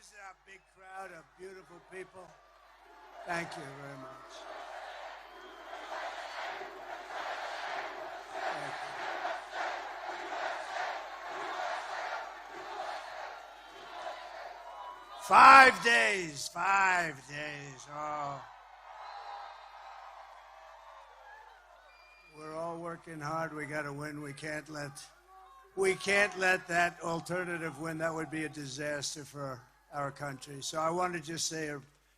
is our big crowd of beautiful people. Thank you very much. Thank you. 5 days, 5 days. Oh. We're all working hard. We got to win. We can't let that alternative win. That would be a disaster for our country. So I want to just say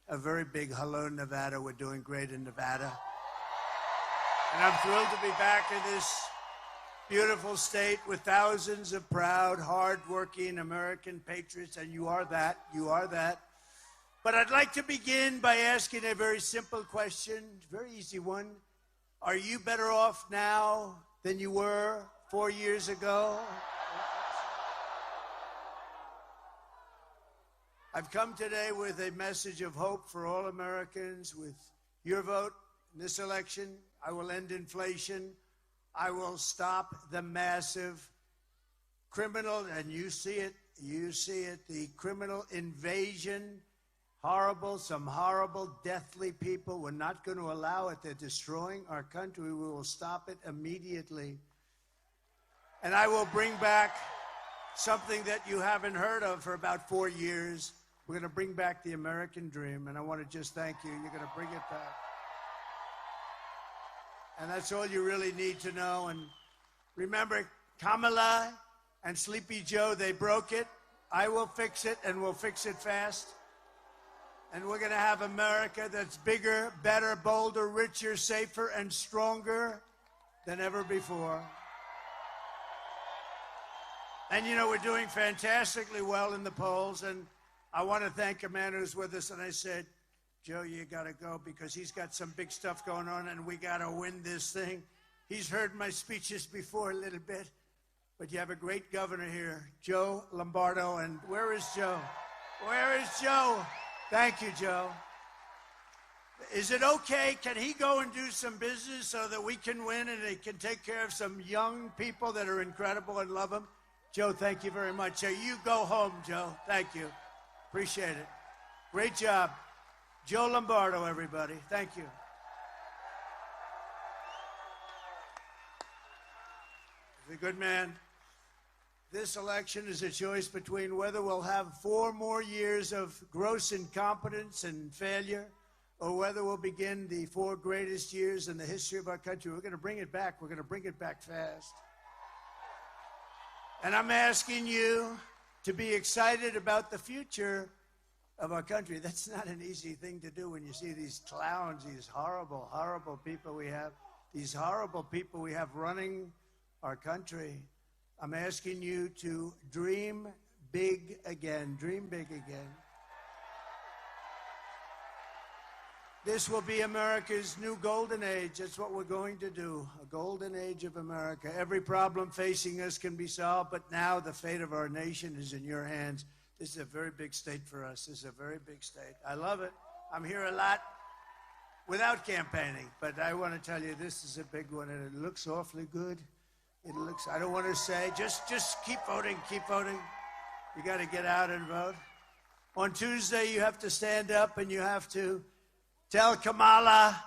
a very big hello, Nevada. We're doing great in Nevada. And I'm thrilled to be back in this beautiful state with thousands of proud, hard-working American patriots, and you are that. You are that. But I'd like to begin by asking a very simple question, very easy one. Are you better off now than you were 4 years ago? I've come today with a message of hope for all Americans. With your vote in this election, I will end inflation. I will stop the massive criminal, and you see it, the criminal invasion. Some horrible, deathly people. We're not going to allow it. They're destroying our country. We will stop it immediately. And I will bring back something that you haven't heard of for about 4 years. We're going to bring back the American dream, and I want to just thank you. You're going to bring it back. And that's all you really need to know. And remember, Kamala and Sleepy Joe, they broke it. I will fix it, and we'll fix it fast. And we're going to have America that's bigger, better, bolder, richer, safer, and stronger than ever before. And, you know, we're doing fantastically well in the polls. And I want to thank a man who's with us. And I said, Joe, you got to go because he's got some big stuff going on, and we got to win this thing. He's heard my speeches before a little bit. But you have a great governor here, Joe Lombardo. And where is Joe? Where is Joe? Thank you, Joe. Is it okay? Can he go and do some business so that we can win and he can take care of some young people that are incredible and love him? Joe, thank you very much. So you go home, Joe. Thank you. Appreciate it. Great job. Joe Lombardo, everybody. Thank you. He's a good man. This election is a choice between whether we'll have 4 more years of gross incompetence and failure, or whether we'll begin the 4 greatest years in the history of our country. We're going to bring it back. We're going to bring it back fast. And I'm asking you to be excited about the future of our country. That's not an easy thing to do when you see these clowns, these horrible, horrible people we have, running our country. I'm asking you to dream big again. Dream big again. This will be America's new golden age. That's what we're going to do, a golden age of America. Every problem facing us can be solved, but now the fate of our nation is in your hands. This is a very big state for us. This is a very big state. I love it. I'm here a lot without campaigning, but I want to tell you this is a big one, and it looks awfully good. It looks, I don't want to say, just keep voting, keep voting. You got to get out and vote. On Tuesday, you have to stand up and you have to tell Kamala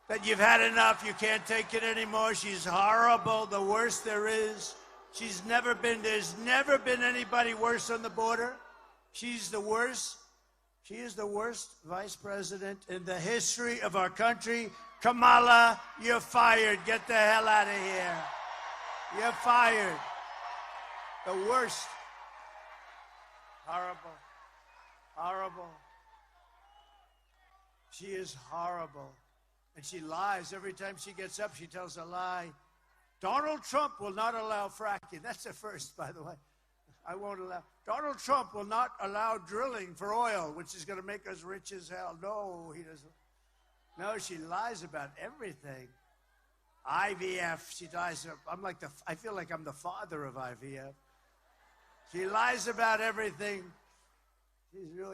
that you've had enough. You can't take it anymore. She's horrible, the worst there is. There's never been anybody worse on the border. She's the worst. She is the worst vice president in the history of our country. Kamala, you're fired. Get the hell out of here. You're fired. The worst. Horrible. Horrible. She is horrible. And she lies. Every time she gets up, she tells a lie. Donald Trump will not allow fracking. That's the first, by the way. I won't allow. Donald Trump will not allow drilling for oil, which is going to make us rich as hell. No, he doesn't. No, she lies about everything. IVF, she lies. I feel like I'm the father of IVF. She lies about everything.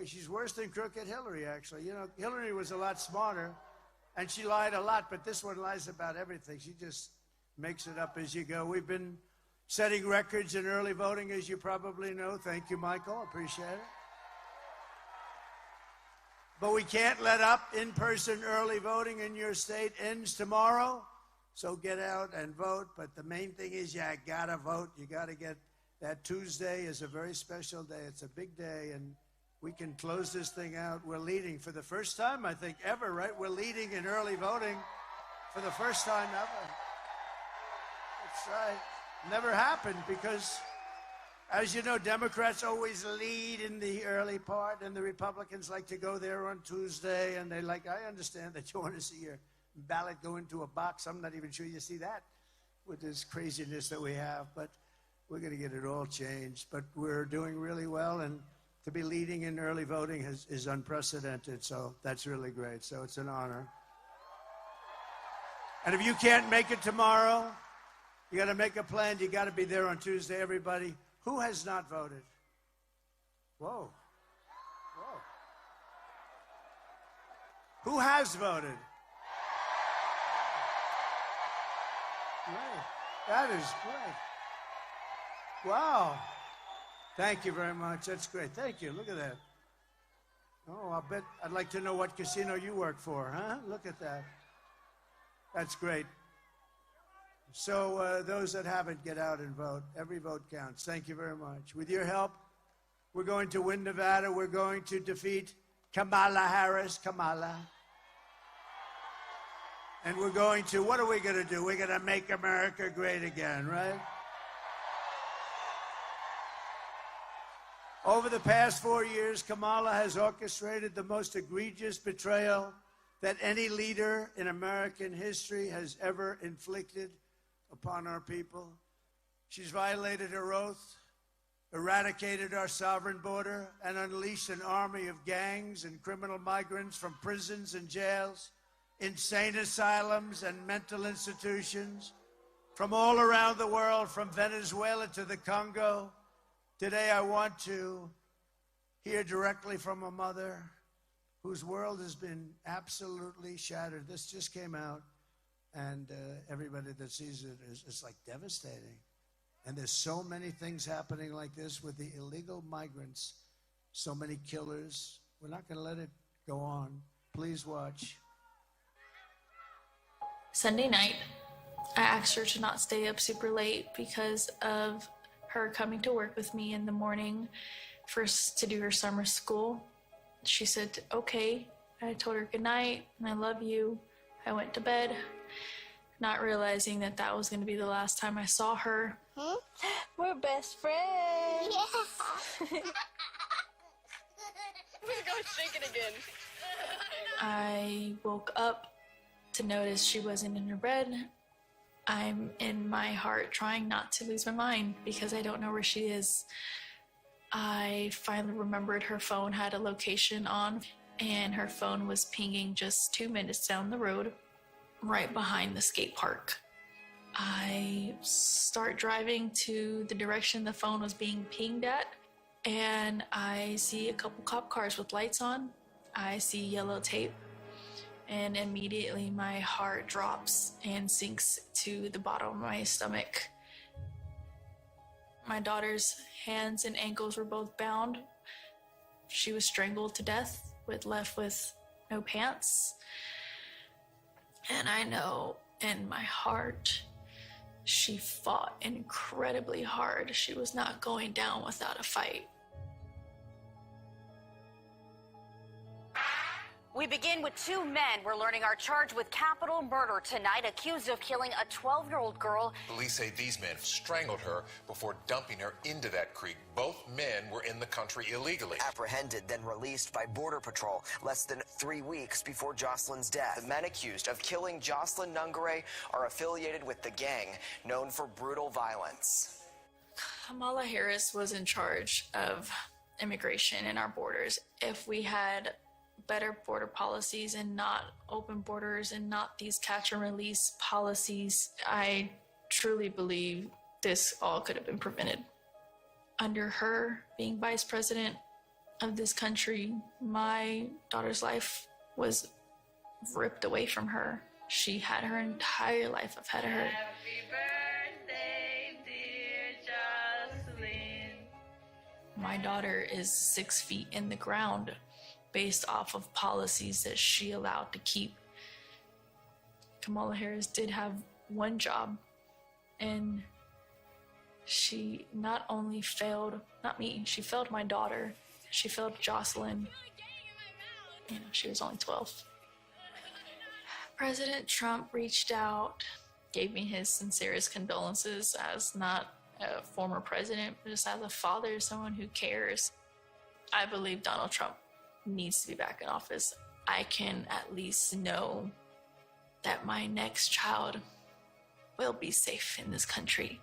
She's worse than Crooked Hillary, actually. You know, Hillary was a lot smarter, and she lied a lot, but this one lies about everything. She just makes it up as you go. We've been setting records in early voting, as you probably know. Thank you, Michael. Appreciate it. But we can't let up. In-person early voting in your state ends tomorrow. So get out and vote. But the main thing is you gotta vote. You gotta get that Tuesday is a very special day. It's a big day, and we can close this thing out. We're leading for the first time, I think, ever, right? We're leading in early voting for the first time ever. That's right. Never happened because, as you know, Democrats always lead in the early part, and the Republicans like to go there on Tuesday, and I understand that you want to see your ballot go into a box. I'm not even sure you see that with this craziness that we have, but we're going to get it all changed. But we're doing really well, and to be leading in early voting is unprecedented, so that's really great. So it's an honor. And if you can't make it tomorrow, you got to make a plan. You got to be there on Tuesday, everybody. Who has not voted? Whoa. Whoa. Who has voted? Great. That is great. Wow. Thank you very much. That's great. Thank you. Look at that. Oh, I'd like to know what casino you work for, huh? Look at that. That's great. So those that haven't, get out and vote. Every vote counts. Thank you very much. With your help, we're going to win Nevada. We're going to defeat Kamala Harris. Kamala. And we're going to, what are we going to do? We're going to make America great again, right? Over the past 4 years, Kamala has orchestrated the most egregious betrayal that any leader in American history has ever inflicted upon our people. She's violated her oath, eradicated our sovereign border, and unleashed an army of gangs and criminal migrants from prisons and jails, insane asylums and mental institutions, from all around the world, from Venezuela to the Congo. Today, I want to hear directly from a mother whose world has been absolutely shattered. This just came out, and everybody that sees it it's like devastating. And there's so many things happening like this with the illegal migrants, so many killers. We're not going to let it go on. Please watch. Sunday night, I asked her to not stay up super late because of her coming to work with me in the morning to do her summer school. She said, okay. I told her good night and I love you. I went to bed, not realizing that that was going to be the last time I saw her. We're best friends. Yeah. We're going to shake it again. I woke up to notice she wasn't in her bed. I'm in my heart trying not to lose my mind because I don't know where she is. I finally remembered her phone had a location on, and her phone was pinging just 2 minutes down the road, right behind the skate park. I start driving to the direction the phone was being pinged at, and I see a couple cop cars with lights on. I see yellow tape. And immediately my heart drops and sinks to the bottom of my stomach. My daughter's hands and ankles were both bound. She was strangled to death, left with no pants. And I know in my heart, she fought incredibly hard. She was not going down without a fight. We begin with two men we're learning are charged with capital murder tonight, accused of killing a 12-year-old girl. Police say these men strangled her before dumping her into that creek. Both men were in the country illegally. Apprehended, then released by Border Patrol less than 3 weeks before Jocelyn's death. The men accused of killing Jocelyn Nungare are affiliated with the gang known for brutal violence. Kamala Harris was in charge of immigration in our borders. If we had better border policies and not open borders and not these catch and release policies, I truly believe this all could have been prevented. Under her being vice president of this country, my daughter's life was ripped away from her. She had her entire life ahead of her. Happy birthday, dear Jocelyn. My daughter is 6 feet in the ground. based off of policies that she allowed to keep. Kamala Harris did have one job, and she not only failed, not me, she failed my daughter, she failed Jocelyn. You know, she was only 12. President Trump reached out, gave me his sincerest condolences as not a former president, but just as a father, someone who cares. I believe Donald Trump needs to be back in office. I can at least know that my next child will be safe in this country.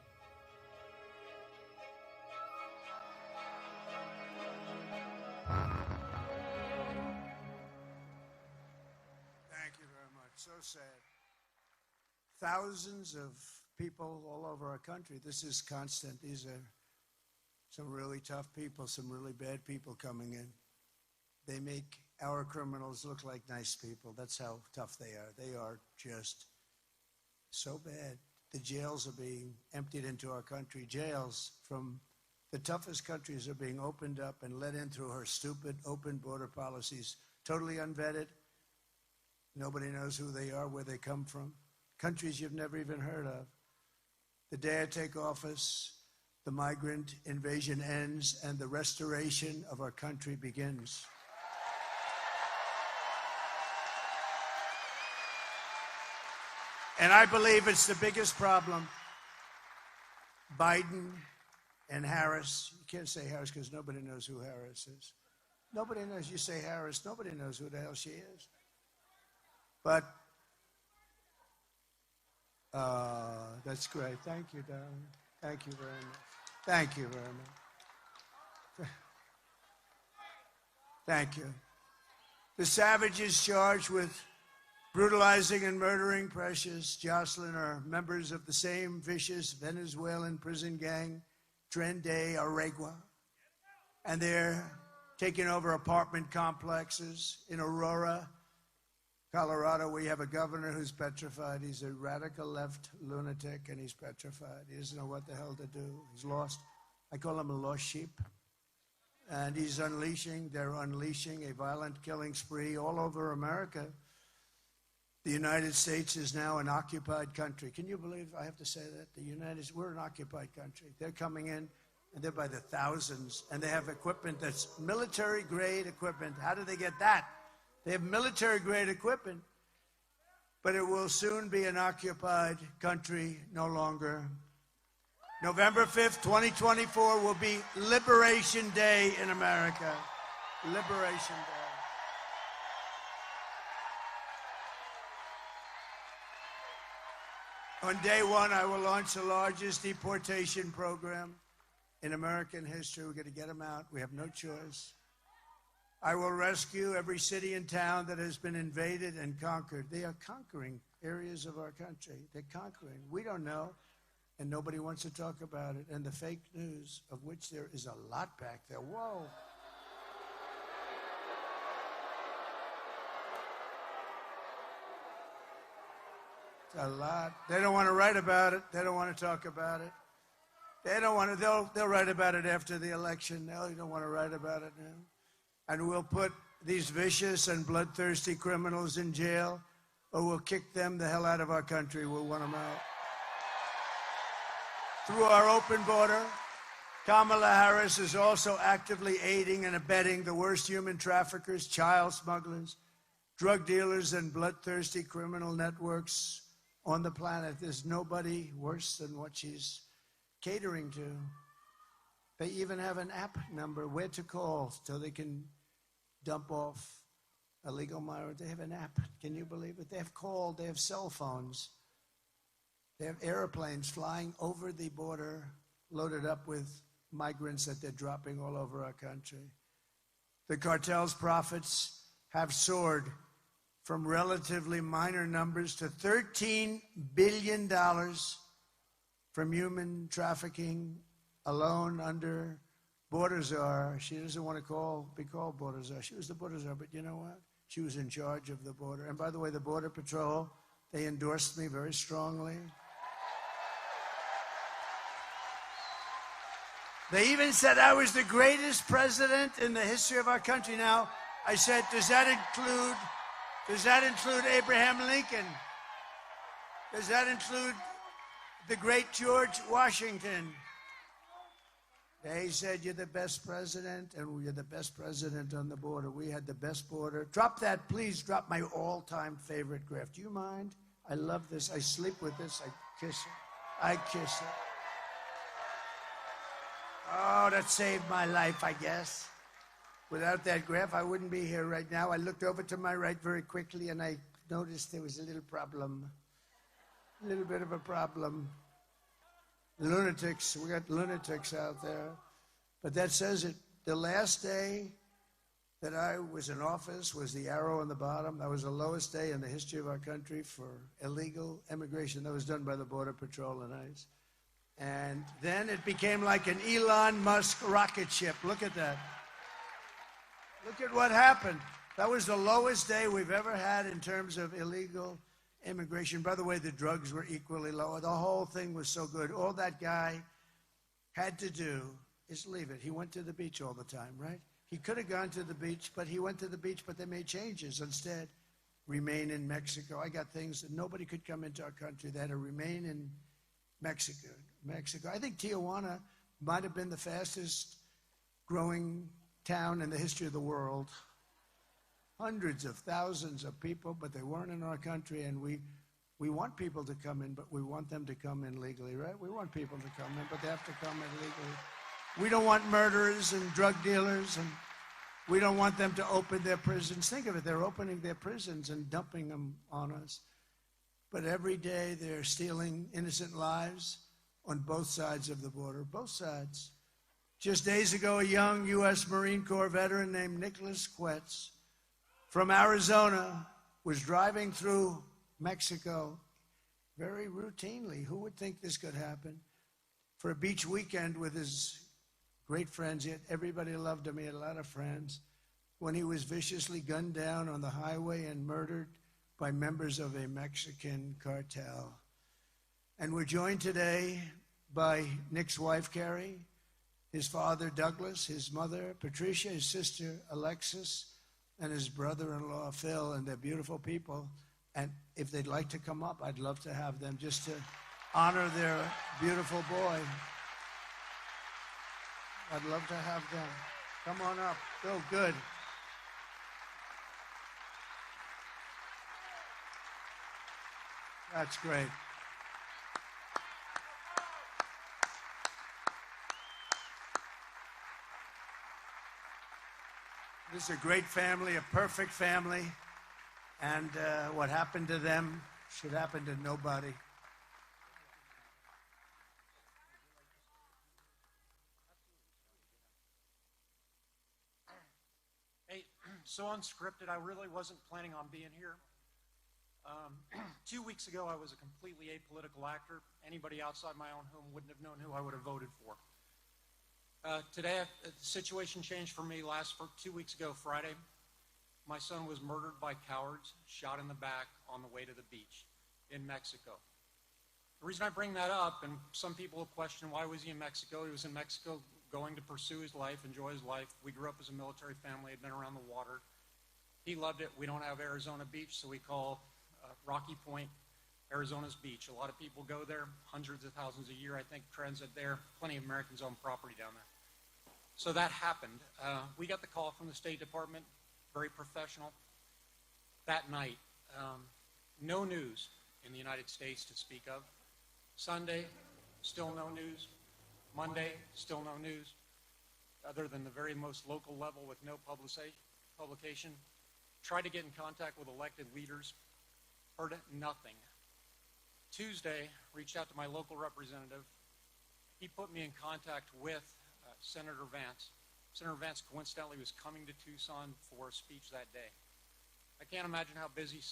Thank you very much. So sad. Thousands of people all over our country. This is constant. These are some really tough people, some really bad people coming in. They make our criminals look like nice people. That's how tough they are. They are just so bad. The jails are being emptied into our country. Jails from the toughest countries are being opened up and let in through her stupid open border policies, totally unvetted. Nobody knows who they are, where they come from. Countries you've never even heard of. The day I take office, the migrant invasion ends and the restoration of our country begins. And I believe it's the biggest problem. Biden and Harris, you can't say Harris because nobody knows who Harris is. Nobody knows. You say Harris, nobody knows who the hell she is. But that's great. Thank you, darling. Thank you very much. Thank you very much. Thank you. The savages charged with brutalizing and murdering Precious Jocelyn are members of the same vicious Venezuelan prison gang, Tren de Aragua. And they're taking over apartment complexes in Aurora, Colorado. We have a governor who's petrified. He's a radical left lunatic, and he's petrified. He doesn't know what the hell to do. He's lost. I call him a lost sheep. And they're unleashing a violent killing spree all over America. The United States is now an occupied country. Can you believe I have to say that? We're an occupied country. They're coming in, and they're by the thousands, and they have equipment that's military-grade equipment. How do they get that? They have military-grade equipment, but it will soon be an occupied country no longer. November 5th, 2024 will be Liberation Day in America. Liberation Day. On day one, I will launch the largest deportation program in American history. We're going to get them out. We have no choice. I will rescue every city and town that has been invaded and conquered. They are conquering areas of our country. They're conquering. We don't know, and nobody wants to talk about it. And the fake news, of which there is a lot back there. Whoa. It's a lot. They don't want to write about it. They don't want to talk about it. They don't want to. They'll write about it after the election. No, you don't want to write about it now. And we'll put these vicious and bloodthirsty criminals in jail, or we'll kick them the hell out of our country. We'll want them out. Through our open border, Kamala Harris is also actively aiding and abetting the worst human traffickers, child smugglers, drug dealers, and bloodthirsty criminal networks on the planet. There's nobody worse than what she's catering to. They even have an app number, where to call, so they can dump off illegal migrants. They have an app. Can you believe it? They have cell phones. They have airplanes flying over the border, loaded up with migrants that they're dropping all over our country. The cartel's profits have soared from relatively minor numbers to $13 billion from human trafficking alone under border czar. She doesn't want to be called border czar. She was the border czar, but you know what? She was in charge of the border. And by the way, the Border Patrol, they endorsed me very strongly. They even said I was the greatest president in the history of our country. Now, I said, does that include Abraham Lincoln? Does that include the great George Washington? They said, you're the best president, and you're the best president on the border. We had the best border. Drop that, please. Drop my all-time favorite graph. Do you mind? I love this. I sleep with this. I kiss it. I kiss it. Oh, that saved my life, I guess. Without that graph, I wouldn't be here right now. I looked over to my right very quickly, and I noticed there was a little problem. A little bit of a problem. Lunatics, we got lunatics out there. But that says it. The last day that I was in office was the arrow on the bottom. That was the lowest day in the history of our country for illegal immigration. That was done by the Border Patrol and ICE. And then it became like an Elon Musk rocket ship. Look at that. Look at what happened. That was the lowest day we've ever had in terms of illegal immigration. By the way, the drugs were equally low. The whole thing was so good. All that guy had to do is leave it. He went to the beach all the time, right? He could have gone to the beach, but he went to the beach, but they made changes. Instead, remain in Mexico. I got things that nobody could come into our country. They had to remain in Mexico. I think Tijuana might have been the fastest growing town in the history of the world. Hundreds of thousands of people, but they weren't in our country, and we want people to come in, but we want them to come in legally, right? We want people to come in, but they have to come in legally. We don't want murderers and drug dealers, and we don't want them to open their prisons. Think of it, they're opening their prisons and dumping them on us. But every day they're stealing innocent lives on both sides of the border, both sides. Just days ago, a young U.S. Marine Corps veteran named Nicholas Quetz from Arizona was driving through Mexico very routinely. Who would think this could happen? For a beach weekend with his great friends. Everybody loved him. He had a lot of friends. When he was viciously gunned down on the highway and murdered by members of a Mexican cartel. And we're joined today by Nick's wife, Carrie, his father, Douglas, his mother, Patricia, his sister, Alexis, and his brother-in-law, Phil, and they're beautiful people. And if they'd like to come up, I'd love to have them just to honor their beautiful boy. I'd love to have them. Come on up. Phil, good. That's great. This is a great family, a perfect family, and what happened to them should happen to nobody. Hey, so unscripted, I really wasn't planning on being here. 2 weeks ago, I was a completely apolitical actor. Anybody outside my own home wouldn't have known who I would have voted for. Today, the situation changed for me. 2 weeks ago, Friday, my son was murdered by cowards, shot in the back on the way to the beach in Mexico. The reason I bring that up, and some people have questioned why was he in Mexico? He was in Mexico going to pursue his life, enjoy his life. We grew up as a military family, had been around the water. He loved it. We don't have Arizona Beach, so we call Rocky Point Arizona's beach. A lot of people go there, hundreds of thousands a year, I think, transit there. Plenty of Americans own property down there. So that happened. We got the call from the State Department, very professional. That night, no news in the United States to speak of. Sunday, still no news. Monday, still no news, other than the very most local level with no publication. Tried to get in contact with elected leaders, heard nothing. Tuesday, reached out to my local representative. He put me in contact with Senator Vance. Senator Vance coincidentally was coming to Tucson for a speech that day. I can't imagine how busy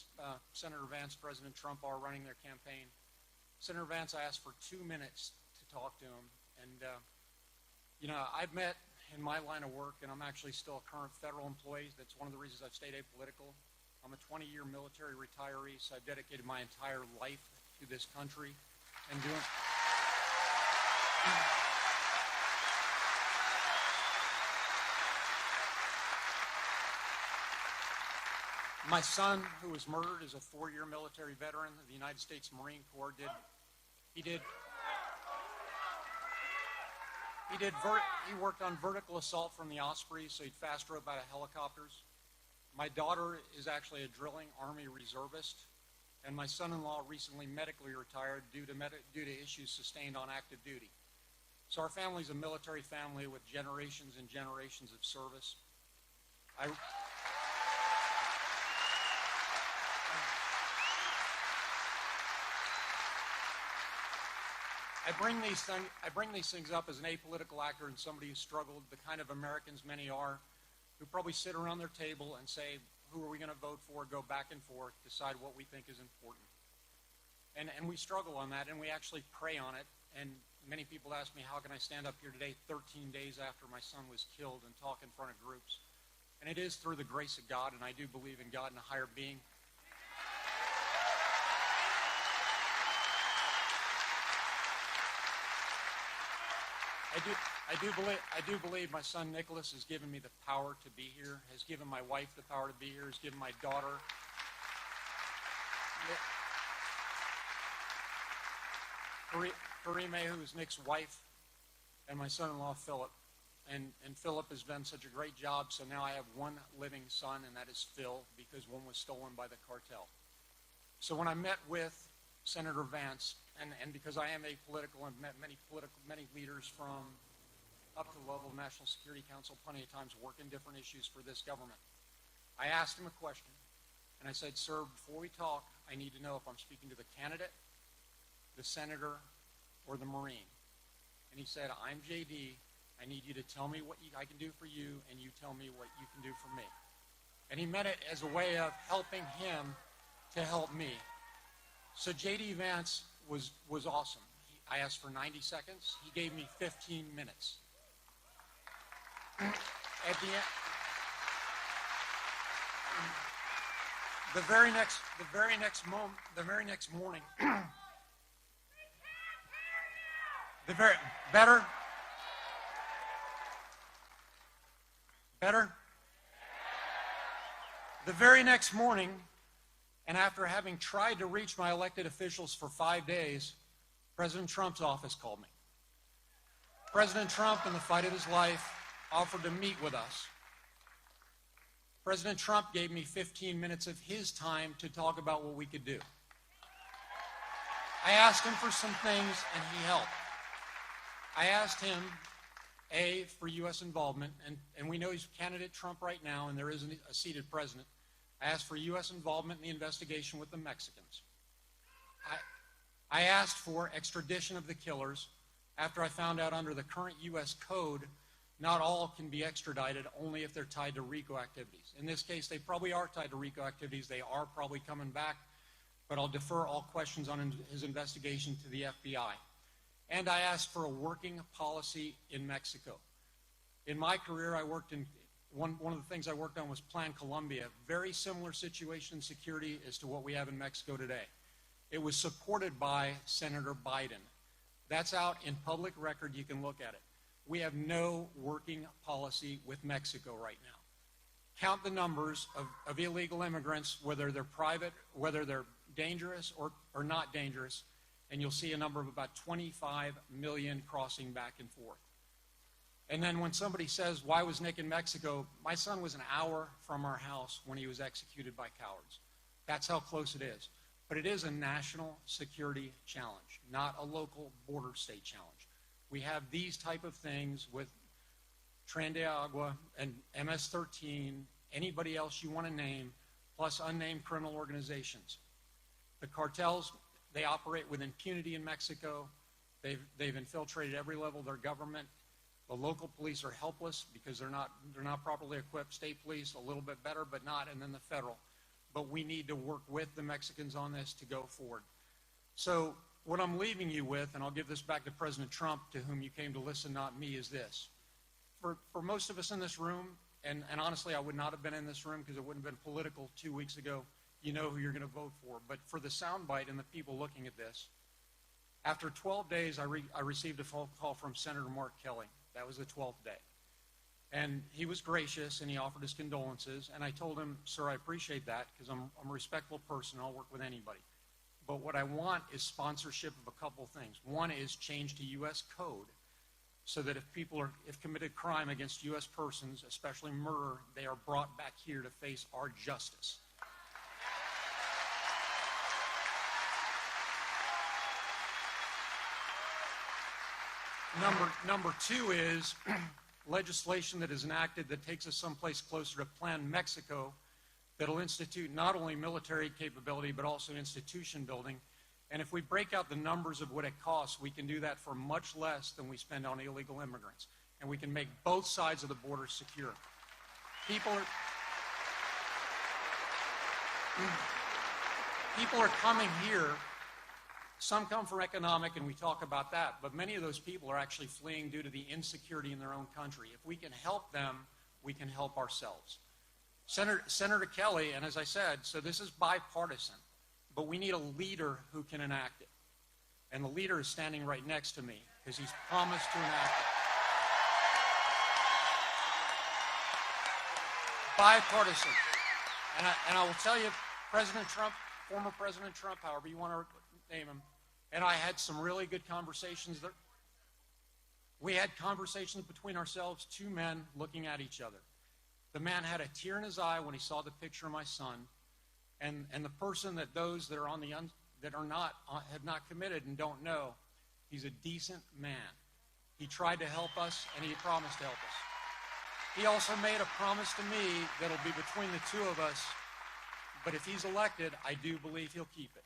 Senator Vance, President Trump are running their campaign. Senator Vance, I asked for 2 minutes to talk to him. And, I've met in my line of work, and I'm actually still a current federal employee. That's one of the reasons I've stayed apolitical. I'm a 20-year military retiree, so I've dedicated my entire life to this country and doing... My son, who was murdered, is a 4-year military veteran of the United States Marine Corps. He worked on vertical assault from the Ospreys, so he'd fast rope out of helicopters. My daughter is actually a drilling Army reservist, and my son-in-law recently medically retired due to issues sustained on active duty. So our family's a military family with generations and generations of service. I bring these things up as an apolitical actor and somebody who struggled, the kind of Americans many are, who probably sit around their table and say, who are we going to vote for, go back and forth, decide what we think is important. And we struggle on that, and we actually pray on it. And many people ask me, how can I stand up here today 13 days after my son was killed and talk in front of groups? And it is through the grace of God, and I do believe in God and a higher being. I do believe my son Nicholas has given me the power to be here, has given my wife the power to be here, has given my daughter. Karime, who is Nick's wife, and my son-in-law Philip. And Philip has done such a great job, so now I have one living son, and that is Phil, because one was stolen by the cartel. So when I met with Senator Vance, and because I am apolitical and met many leaders from up to the level of National Security Council plenty of times, working different issues for this government, I asked him a question, and I said, sir, before we talk, I need to know if I'm speaking to the candidate, the senator, or the Marine. And he said, I'm JD. I need you to tell me what I can do for you, and you tell me what you can do for me. And he meant it as a way of helping him to help me. So J.D. Vance was awesome. I asked for 90 seconds. He gave me 15 minutes. At the end, the very next morning, better. The very next morning, and after having tried to reach my elected officials for 5 days, President Trump's office called me. President Trump, in the fight of his life, offered to meet with us. President Trump gave me 15 minutes of his time to talk about what we could do. I asked him for some things, and he helped. I asked him, A, for U.S. involvement, and we know he's candidate Trump right now, and there isn't a seated president. I asked for U.S. involvement in the investigation with the Mexicans. I asked for extradition of the killers after I found out under the current U.S. code, not all can be extradited, only if they're tied to RICO activities. In this case, they probably are tied to RICO activities. They are probably coming back, but I'll defer all questions on his investigation to the FBI. And I asked for a working policy in Mexico. In my career, I worked in, one of the things I worked on was Plan Colombia, very similar situation in security as to what we have in Mexico today. It was supported by Senator Biden. That's out in public record, you can look at it. We have no working policy with Mexico right now. Count the numbers of illegal immigrants, whether they're private, whether they're dangerous or not dangerous, and you'll see a number of about 25 million crossing back and forth. And then when somebody says, why was Nick in Mexico? My son was an hour from our house when he was executed by cowards. That's how close it is. But it is a national security challenge, not a local border state challenge. We have these type of things with Tren de Agua and MS-13, anybody else you want to name, plus unnamed criminal organizations. The cartels, they operate with impunity in Mexico. They've infiltrated every level of their government. The local police are helpless because they're not properly equipped. State police, a little bit better, but not, and then the federal. But we need to work with the Mexicans on this to go forward. So what I'm leaving you with, and I'll give this back to President Trump, to whom you came to listen, not me, is this. For most of us in this room, and honestly, I would not have been in this room because it wouldn't have been political 2 weeks ago. You know who you're going to vote for. But for the soundbite and the people looking at this, after 12 days, I received a phone call from Senator Mark Kelly. That was the 12th day. And he was gracious, and he offered his condolences. And I told him, sir, I appreciate that, because I'm a respectful person. I'll work with anybody. But what I want is sponsorship of a couple things. One is change to U.S. code, so that if people have committed crime against U.S. persons, especially murder, they are brought back here to face our justice. Number two is legislation that is enacted that takes us someplace closer to Plan Mexico, that'll institute not only military capability but also institution building. And if we break out the numbers of what it costs, we can do that for much less than we spend on illegal immigrants. And we can make both sides of the border secure. People are coming here. Some come from economic, and we talk about that, but many of those people are actually fleeing due to the insecurity in their own country. If we can help them, we can help ourselves. Senator Kelly, and as I said, so this is bipartisan, but we need a leader who can enact it. And the leader is standing right next to me, because he's promised to enact it. Bipartisan. And I will tell you, President Trump, former President Trump, however you want to name him, and I had some really good conversations there. We had conversations between ourselves, two men looking at each other. The man had a tear in his eye when he saw the picture of my son, and the person that those that are on the that are not have not committed and don't know, he's a decent man. He tried to help us, and he promised to help us. He also made a promise to me that'll be between the two of us, but if he's elected, I do believe he'll keep it.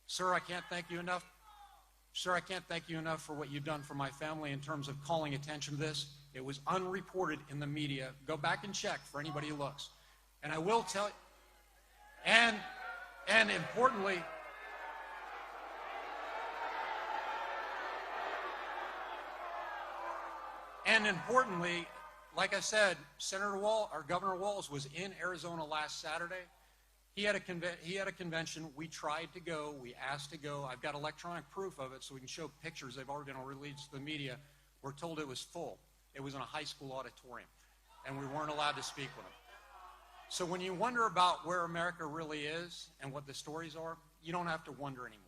Sir, I can't thank you enough. Sir, I can't thank you enough for what you've done for my family in terms of calling attention to this. It was unreported in the media. Go back and check for anybody who looks. And I will tell you, and importantly, like I said, Governor Walz was in Arizona last Saturday. He had a convention. We tried to go. We asked to go. I've got electronic proof of it, so we can show pictures. They've already been released to the media. We're told it was full. It was in a high school auditorium, and we weren't allowed to speak with him. So when you wonder about where America really is and what the stories are, you don't have to wonder anymore.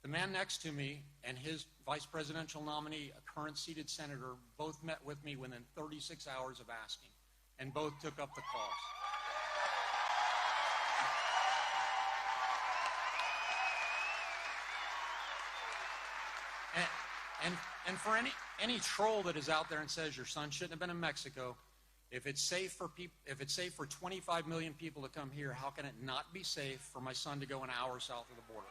The man next to me and his vice presidential nominee, a current seated senator, both met with me within 36 hours of asking, and both took up the cause. And for any troll that is out there and says your son shouldn't have been in Mexico, if it's safe for 25 million people to come here, how can it not be safe for my son to go an hour south of the border?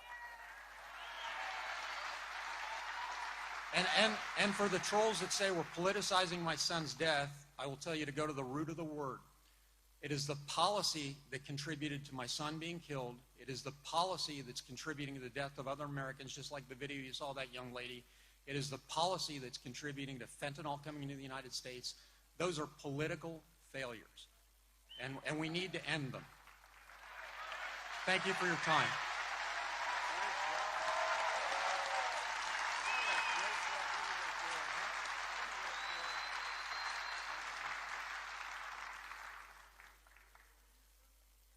And for the trolls that say we're politicizing my son's death, I will tell you to go to the root of the word. It is the policy that contributed to my son being killed. It is the policy that's contributing to the death of other Americans, just like the video you saw of that young lady. It is the policy that's contributing to fentanyl coming into the United States. Those are political failures, and we need to end them. Thank you for your time.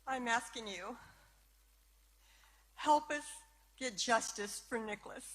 I'm asking you, help us get justice for Nicholas.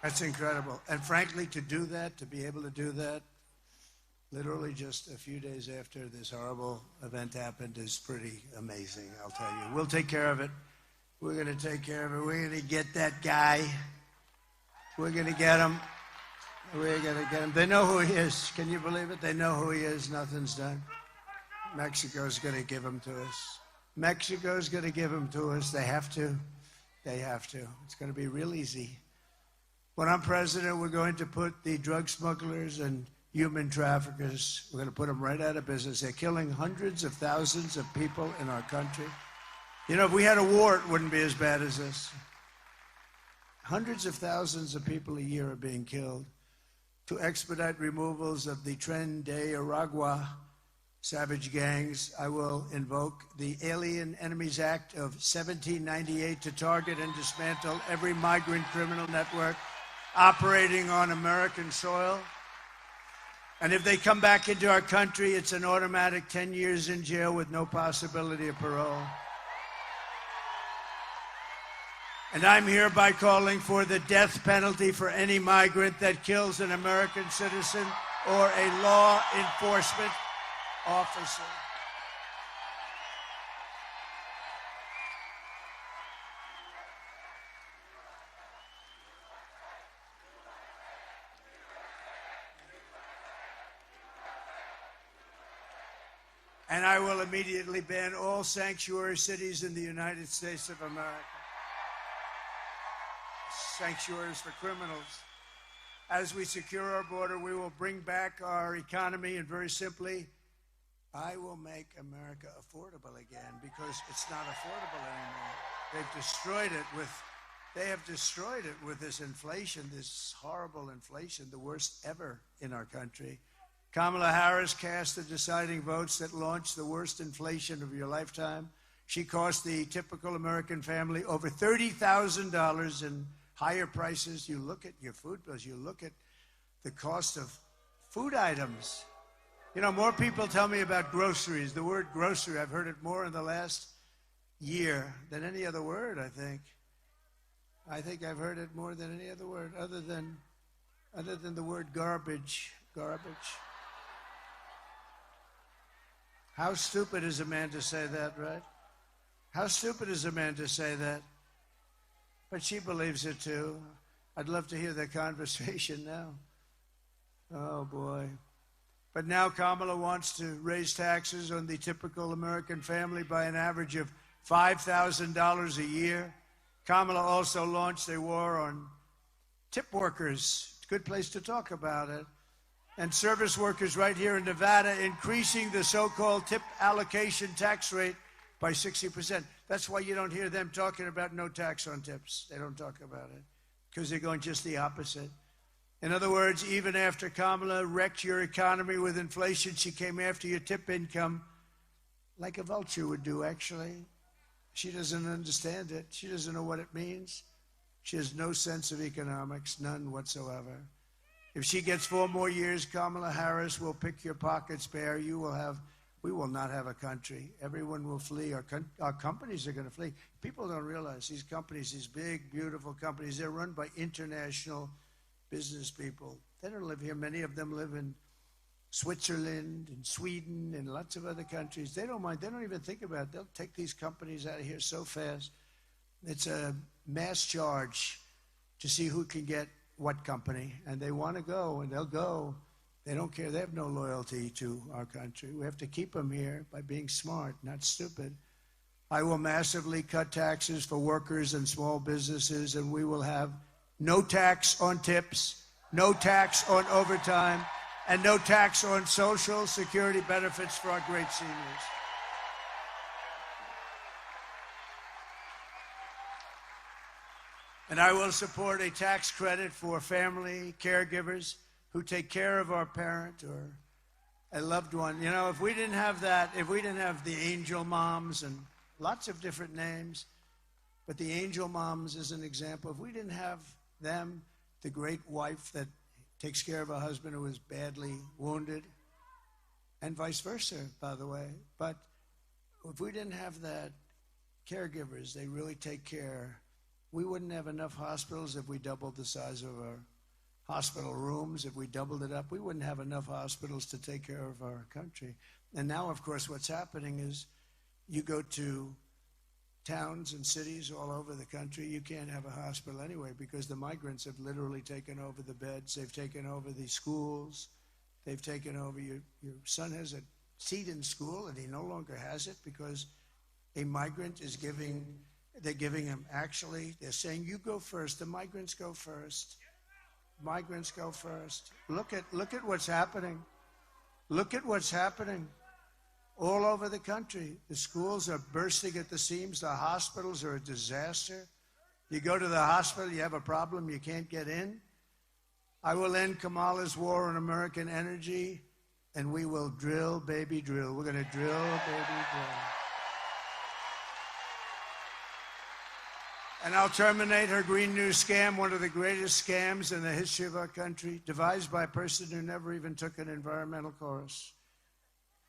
That's incredible. And frankly, to do that, to be able to do that, literally just a few days after this horrible event happened is pretty amazing, I'll tell you. We'll take care of it. We're going to take care of it. We're going to get that guy. We're going to get him. We're going to get him. They know who he is. Can you believe it? They know who he is. Nothing's done. Mexico's going to give him to us. Mexico's going to give him to us. They have to. They have to. It's going to be real easy. When I'm president, we're going to put the drug smugglers and human traffickers, we're going to put them right out of business. They're killing hundreds of thousands of people in our country. You know, if we had a war, it wouldn't be as bad as this. Hundreds of thousands of people a year are being killed. To expedite removals of the Tren de Aragua savage gangs, I will invoke the Alien Enemies Act of 1798 to target and dismantle every migrant criminal network operating on American soil. And if they come back into our country, it's an automatic 10 years in jail with no possibility of parole. And I'm hereby calling for the death penalty for any migrant that kills an American citizen or a law enforcement officer. And I will immediately ban all sanctuary cities in the United States of America. Sanctuaries for criminals. As we secure our border, we will bring back our economy, and very simply, I will make America affordable again, because it's not affordable anymore. They have destroyed it with this inflation, this horrible inflation, the worst ever in our country. Kamala Harris cast the deciding votes that launched the worst inflation of your lifetime. She cost the typical American family over $30,000 in higher prices. You look at your food bills, you look at the cost of food items. You know, more people tell me about groceries. The word grocery, I've heard it more in the last year than any other word, I think. I think I've heard it more than any other word, other than the word garbage. Garbage. How stupid is a man to say that, right? How stupid is a man to say that? But she believes it too. I'd love to hear that conversation now. Oh, boy. But now Kamala wants to raise taxes on the typical American family by an average of $5,000 a year. Kamala also launched a war on tip workers. Good place to talk about it. And service workers right here in Nevada, increasing the so-called tip allocation tax rate by 60%. That's why you don't hear them talking about no tax on tips. They don't talk about it because they're going just the opposite. In other words, even after Kamala wrecked your economy with inflation, she came after your tip income like a vulture would do, actually. She doesn't understand it. She doesn't know what it means. She has no sense of economics, none whatsoever. If she gets 4 more years, Kamala Harris will pick your pockets bare. We will not have a country. Everyone will flee. Our companies are going to flee. People don't realize these companies, these big, beautiful companies, they're run by international business people. They don't live here. Many of them live in Switzerland and Sweden and lots of other countries. They don't mind. They don't even think about it. They'll take these companies out of here so fast. It's a mass charge to see who can get what company, and they want to go, and they'll go. They don't care. They have no loyalty to our country. We have to keep them here by being smart, not stupid. I will massively cut taxes for workers and small businesses, and we will have no tax on tips, no tax on overtime, and no tax on Social Security benefits for our great seniors. And I will support a tax credit for family caregivers who take care of our parent or a loved one. You know, if we didn't have that, if we didn't have the angel moms and lots of different names, but the angel moms is an example. If we didn't have them, the great wife that takes care of a husband who is badly wounded, and vice versa, by the way. But if we didn't have that, caregivers, they really take care. We wouldn't have enough hospitals if we doubled the size of our hospital rooms. If we doubled it up, we wouldn't have enough hospitals to take care of our country. And now, of course, what's happening is you go to towns and cities all over the country, you can't have a hospital anyway because the migrants have literally taken over the beds. They've taken over the schools. They've taken over your son has a seat in school and he no longer has it because a migrant is they're giving him, actually, they're saying, you go first. The migrants go first. Migrants go first. Look at what's happening. Look at what's happening all over the country. The schools are bursting at the seams. The hospitals are a disaster. You go to the hospital, you have a problem, you can't get in. I will end Kamala's war on American energy, and we will drill, baby, drill. We're going to drill, baby, drill. And I'll terminate her Green New scam, one of the greatest scams in the history of our country, devised by a person who never even took an environmental course.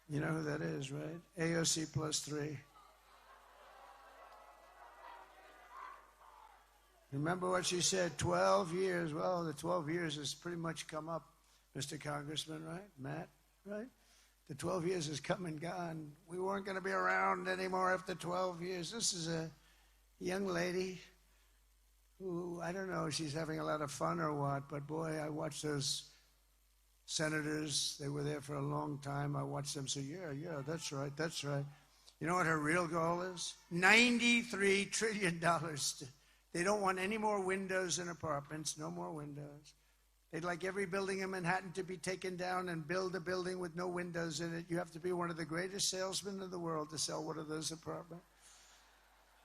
You know who that is, right? AOC plus 3. Remember what she said, 12 years. Well, the 12 years has pretty much come up, Mr. Congressman, right? Matt, right? The 12 years has come and gone. We weren't going to be around anymore after 12 years. This is a young lady who, I don't know if she's having a lot of fun or what, but boy, I watched those senators. They were there for a long time. I watched them say, yeah, that's right, that's right. You know what her real goal is? $93 trillion. They don't want any more windows in apartments, no more windows. They'd like every building in Manhattan to be taken down and build a building with no windows in it. You have to be one of the greatest salesmen in the world to sell one of those apartments.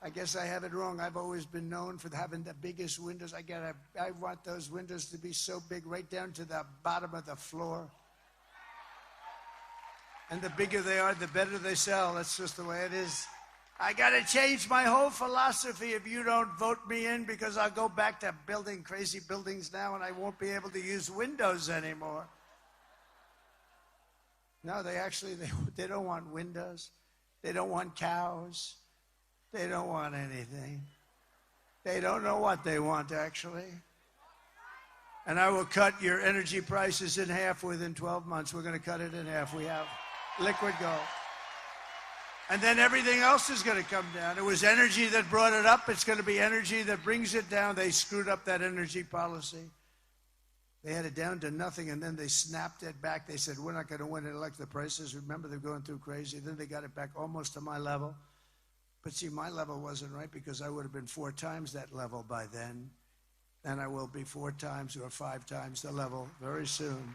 I guess I have it wrong. I've always been known for having the biggest windows. I want those windows to be so big, right down to the bottom of the floor. And the bigger they are, the better they sell. That's just the way it is. I got to change my whole philosophy if you don't vote me in, because I'll go back to building crazy buildings now and I won't be able to use windows anymore. No, they don't want windows. They don't want cows. They don't want anything. They don't know what they want, actually. And I will cut your energy prices in half within 12 months. We're going to cut it in half. We have liquid gold. And then everything else is going to come down. It was energy that brought it up. It's going to be energy that brings it down. They screwed up that energy policy. They had it down to nothing, and then they snapped it back. They said, we're not going to win and elect the prices. Remember, they're going through crazy. Then they got it back almost to my level. But see, my level wasn't right because I would have been 4 times that level by then. And I will be 4 times or 5 times the level very soon.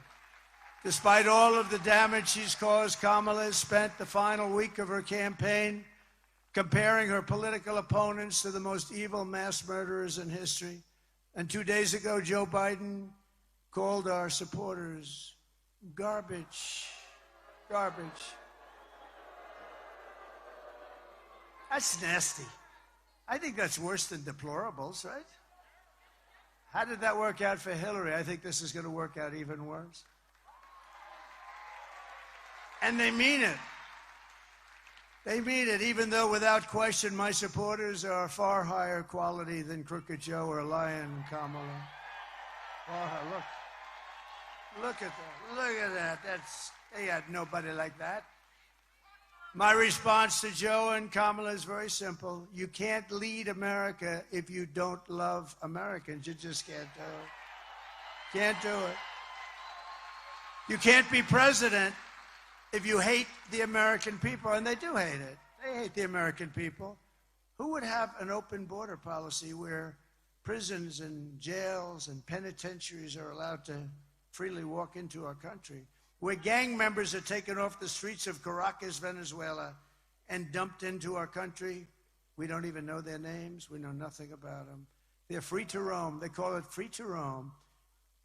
Despite all of the damage she's caused, Kamala has spent the final week of her campaign comparing her political opponents to the most evil mass murderers in history. And 2 days ago, Joe Biden called our supporters garbage. Garbage. That's nasty. I think that's worse than deplorables, right? How did that work out for Hillary? I think this is going to work out even worse. And they mean it. They mean it, even though without question my supporters are far higher quality than Crooked Joe or Lion Kamala. Oh, look at that. Look at that. They had nobody like that. My response to Joe and Kamala is very simple. You can't lead America if you don't love Americans. You just can't do it. Can't do it. You can't be president if you hate the American people, and they do hate it. They hate the American people. Who would have an open border policy where prisons and jails and penitentiaries are allowed to freely walk into our country? Where gang members are taken off the streets of Caracas, Venezuela, and dumped into our country. We don't even know their names. We know nothing about them. They're free to roam. They call it free to roam.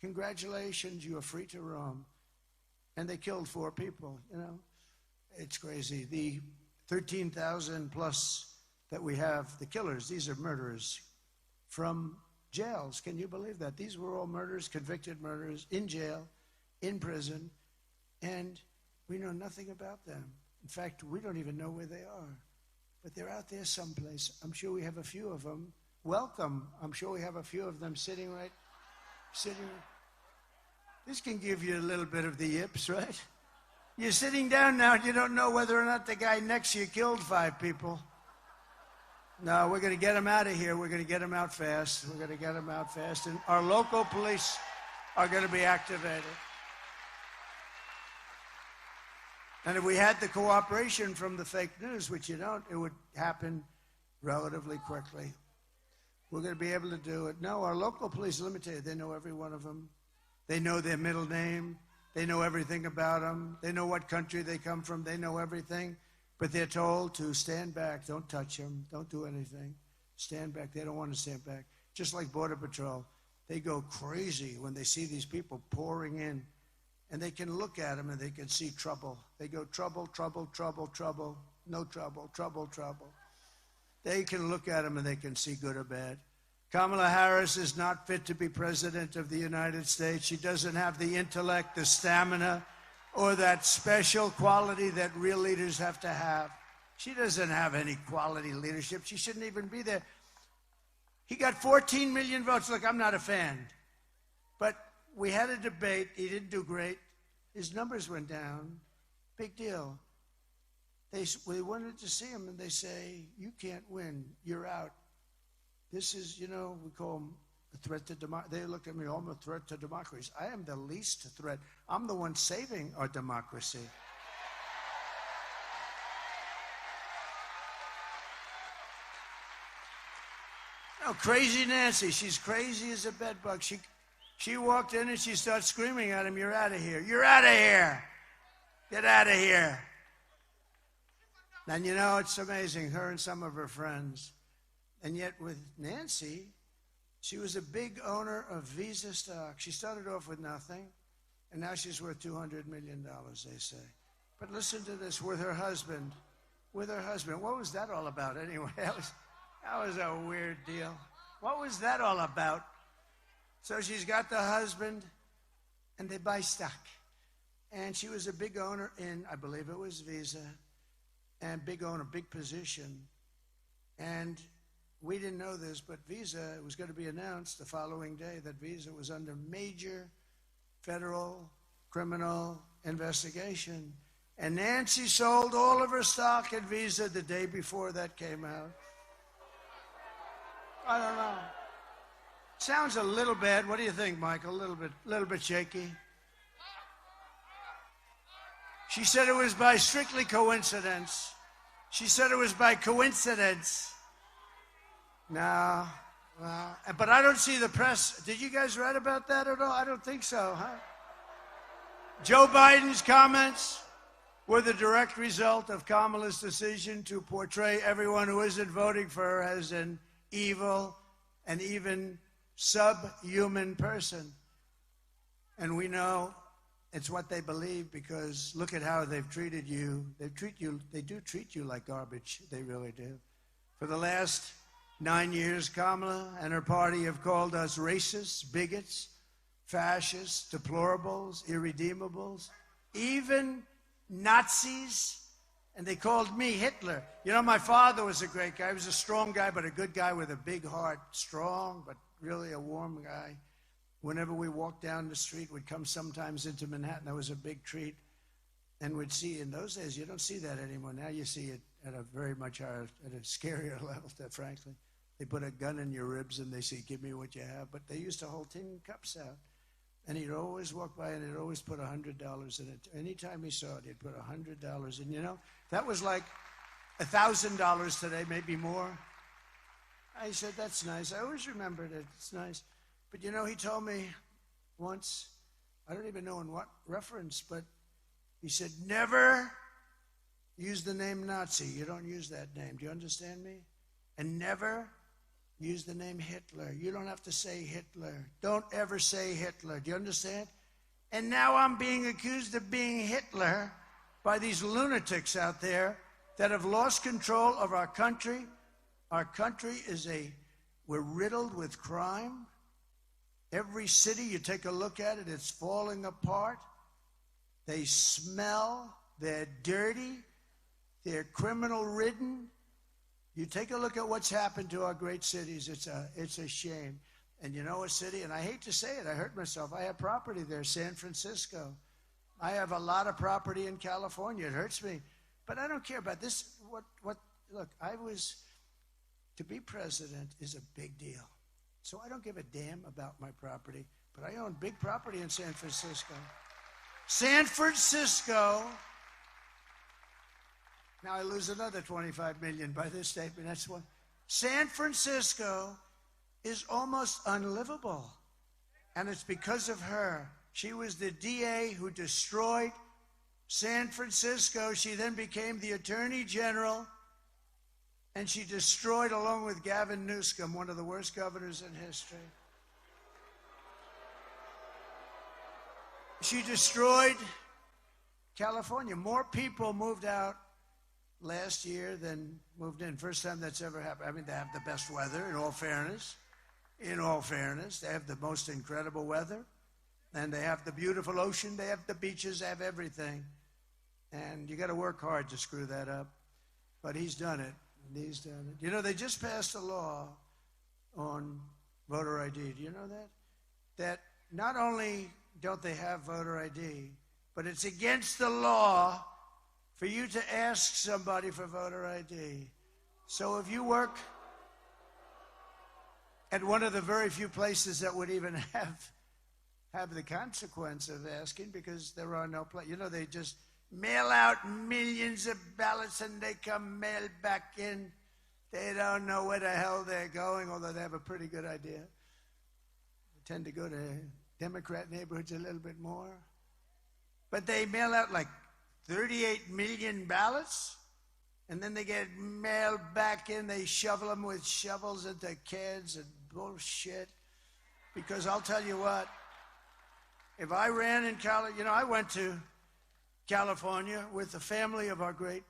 Congratulations, you are free to roam. And they killed 4 people, you know. It's crazy. The 13,000 plus that we have, the killers, these are murderers from jails. Can you believe that? These were all murderers, convicted murderers, in jail, in prison. And we know nothing about them. In fact, we don't even know where they are. But they're out there someplace. I'm sure we have a few of them welcome. I'm sure we have a few of them sitting. This can give you a little bit of the yips, right? You're sitting down now and you don't know whether or not the guy next to you killed 5 people. No, we're going to get him out of here. We're going to get him out fast. We're going to get him out fast. And our local police are going to be activated. And if we had the cooperation from the fake news, which you don't, it would happen relatively quickly. We're going to be able to do it. No, our local police, let me tell you, they know every one of them. They know their middle name. They know everything about them. They know what country they come from. They know everything. But they're told to stand back. Don't touch them. Don't do anything. Stand back. They don't want to stand back. Just like Border Patrol. They go crazy when they see these people pouring in. And they can look at them and they can see trouble. They go trouble, trouble, trouble, trouble. No trouble, trouble, trouble. They can look at them and they can see good or bad. Kamala Harris is not fit to be president of the United States. She doesn't have the intellect, the stamina, or that special quality that real leaders have to have. She doesn't have any quality leadership. She shouldn't even be there. He got 14 million votes. Look, I'm not a fan. But we had a debate. He didn't do great. His numbers went down. Big deal. We wanted to see him, and they say, you can't win. You're out. This is, we call him a threat to democracy. They look at me, I'm a threat to democracy. I am the least threat. I'm the one saving our democracy. Crazy Nancy. She's crazy as a bedbug. She walked in and she starts screaming at him, you're out of here. You're out of here. Get out of here. And it's amazing, her and some of her friends. And yet with Nancy, she was a big owner of Visa stock. She started off with nothing, and now she's worth $200 million, they say. But listen to this, with her husband. What was that all about anyway? That was a weird deal. What was that all about? So she's got the husband, and they buy stock. And she was a big owner in, I believe it was Visa, and big owner, big position. And we didn't know this, but Visa, it was going to be announced the following day that Visa was under major federal criminal investigation. And Nancy sold all of her stock at Visa the day before that came out. I don't know. Sounds a little bad. What do you think, Michael? A little bit shaky. She said it was by strictly coincidence. She said it was by coincidence. No. Well, but I don't see the press. Did you guys write about that at all? I don't think so, huh? Joe Biden's comments were the direct result of Kamala's decision to portray everyone who isn't voting for her as an evil and even subhuman person. And we know it's what they believe, because look at how they've treated you. They do treat you like garbage. They really do. For the last 9 years, Kamala and her party have called us racists, bigots, fascists, deplorables, irredeemables, even Nazis. And they called me Hitler. My father was a great guy. He was a strong guy, but a good guy with a big heart. Strong, but really a warm guy. Whenever we walked down the street, we'd come sometimes into Manhattan. That was a big treat. And we'd see, in those days, you don't see that anymore. Now you see it at a very much higher, at a scarier level, frankly. They put a gun in your ribs and they say, give me what you have. But they used to hold tin cups out. And he'd always walk by and he'd always put $100 in it. Anytime he saw it, he'd put $100 in. That was like $1,000 today, maybe more. I said, that's nice. I always remembered it. It's nice. But he told me once, I don't even know in what reference, but he said, never use the name Nazi. You don't use that name. Do you understand me? And never use the name Hitler. You don't have to say Hitler. Don't ever say Hitler. Do you understand? And now I'm being accused of being Hitler by these lunatics out there that have lost control of our country. Our country we're riddled with crime. Every city, you take a look at it, it's falling apart. They smell, they're dirty, they're criminal-ridden. You take a look at what's happened to our great cities. It's a shame. And you know a city, and I hate to say it, I hurt myself. I have property there, San Francisco. I have a lot of property in California. It hurts me. But I don't care about this. Look, to be president is a big deal. So I don't give a damn about my property. But I own big property in San Francisco. San Francisco. Now I lose another 25 million by this statement. That's one. San Francisco is almost unlivable. And it's because of her. She was the DA who destroyed San Francisco. She then became the Attorney General. And she destroyed, along with Gavin Newsom, one of the worst governors in history. She destroyed California. More people moved out last year than moved in. First time that's ever happened. I mean, they have the best weather, in all fairness. In all fairness, they have the most incredible weather. And they have the beautiful ocean. They have the beaches. They have everything. And you got to work hard to screw that up. But he's done it. He's done it. You know, they just passed a law on voter ID. Do you know that? That not only don't they have voter ID, but it's against the law for you to ask somebody for voter ID. So if you work at one of the very few places that would even have the consequence of asking, because there are no places. You know, they just mail out millions of ballots and they come mailed back in. They don't know where the hell they're going, although they have a pretty good idea. They tend to go to Democrat neighborhoods a little bit more. But they mail out like 38 million ballots, and then they get mailed back in. They shovel them with shovels into kids and bullshit. Because I'll tell you what, if I ran in California, you know, I went to California with the family of our great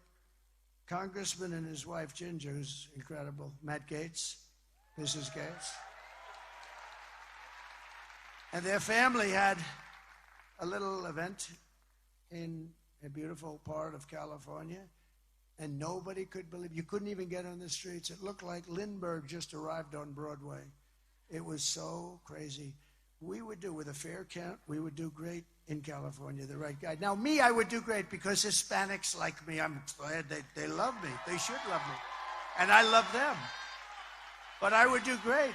congressman and his wife, Ginger, who's incredible, Matt Gaetz, Mrs. Gaetz. And their family had a little event in a beautiful part of California, and nobody could believe, you couldn't even get on the streets. It looked like Lindbergh just arrived on Broadway. It was so crazy. We would do, with a fair count, we would do great in California, the right guy. Now, me, I would do great because Hispanics like me. I'm glad they love me. They should love me. And I love them. But I would do great.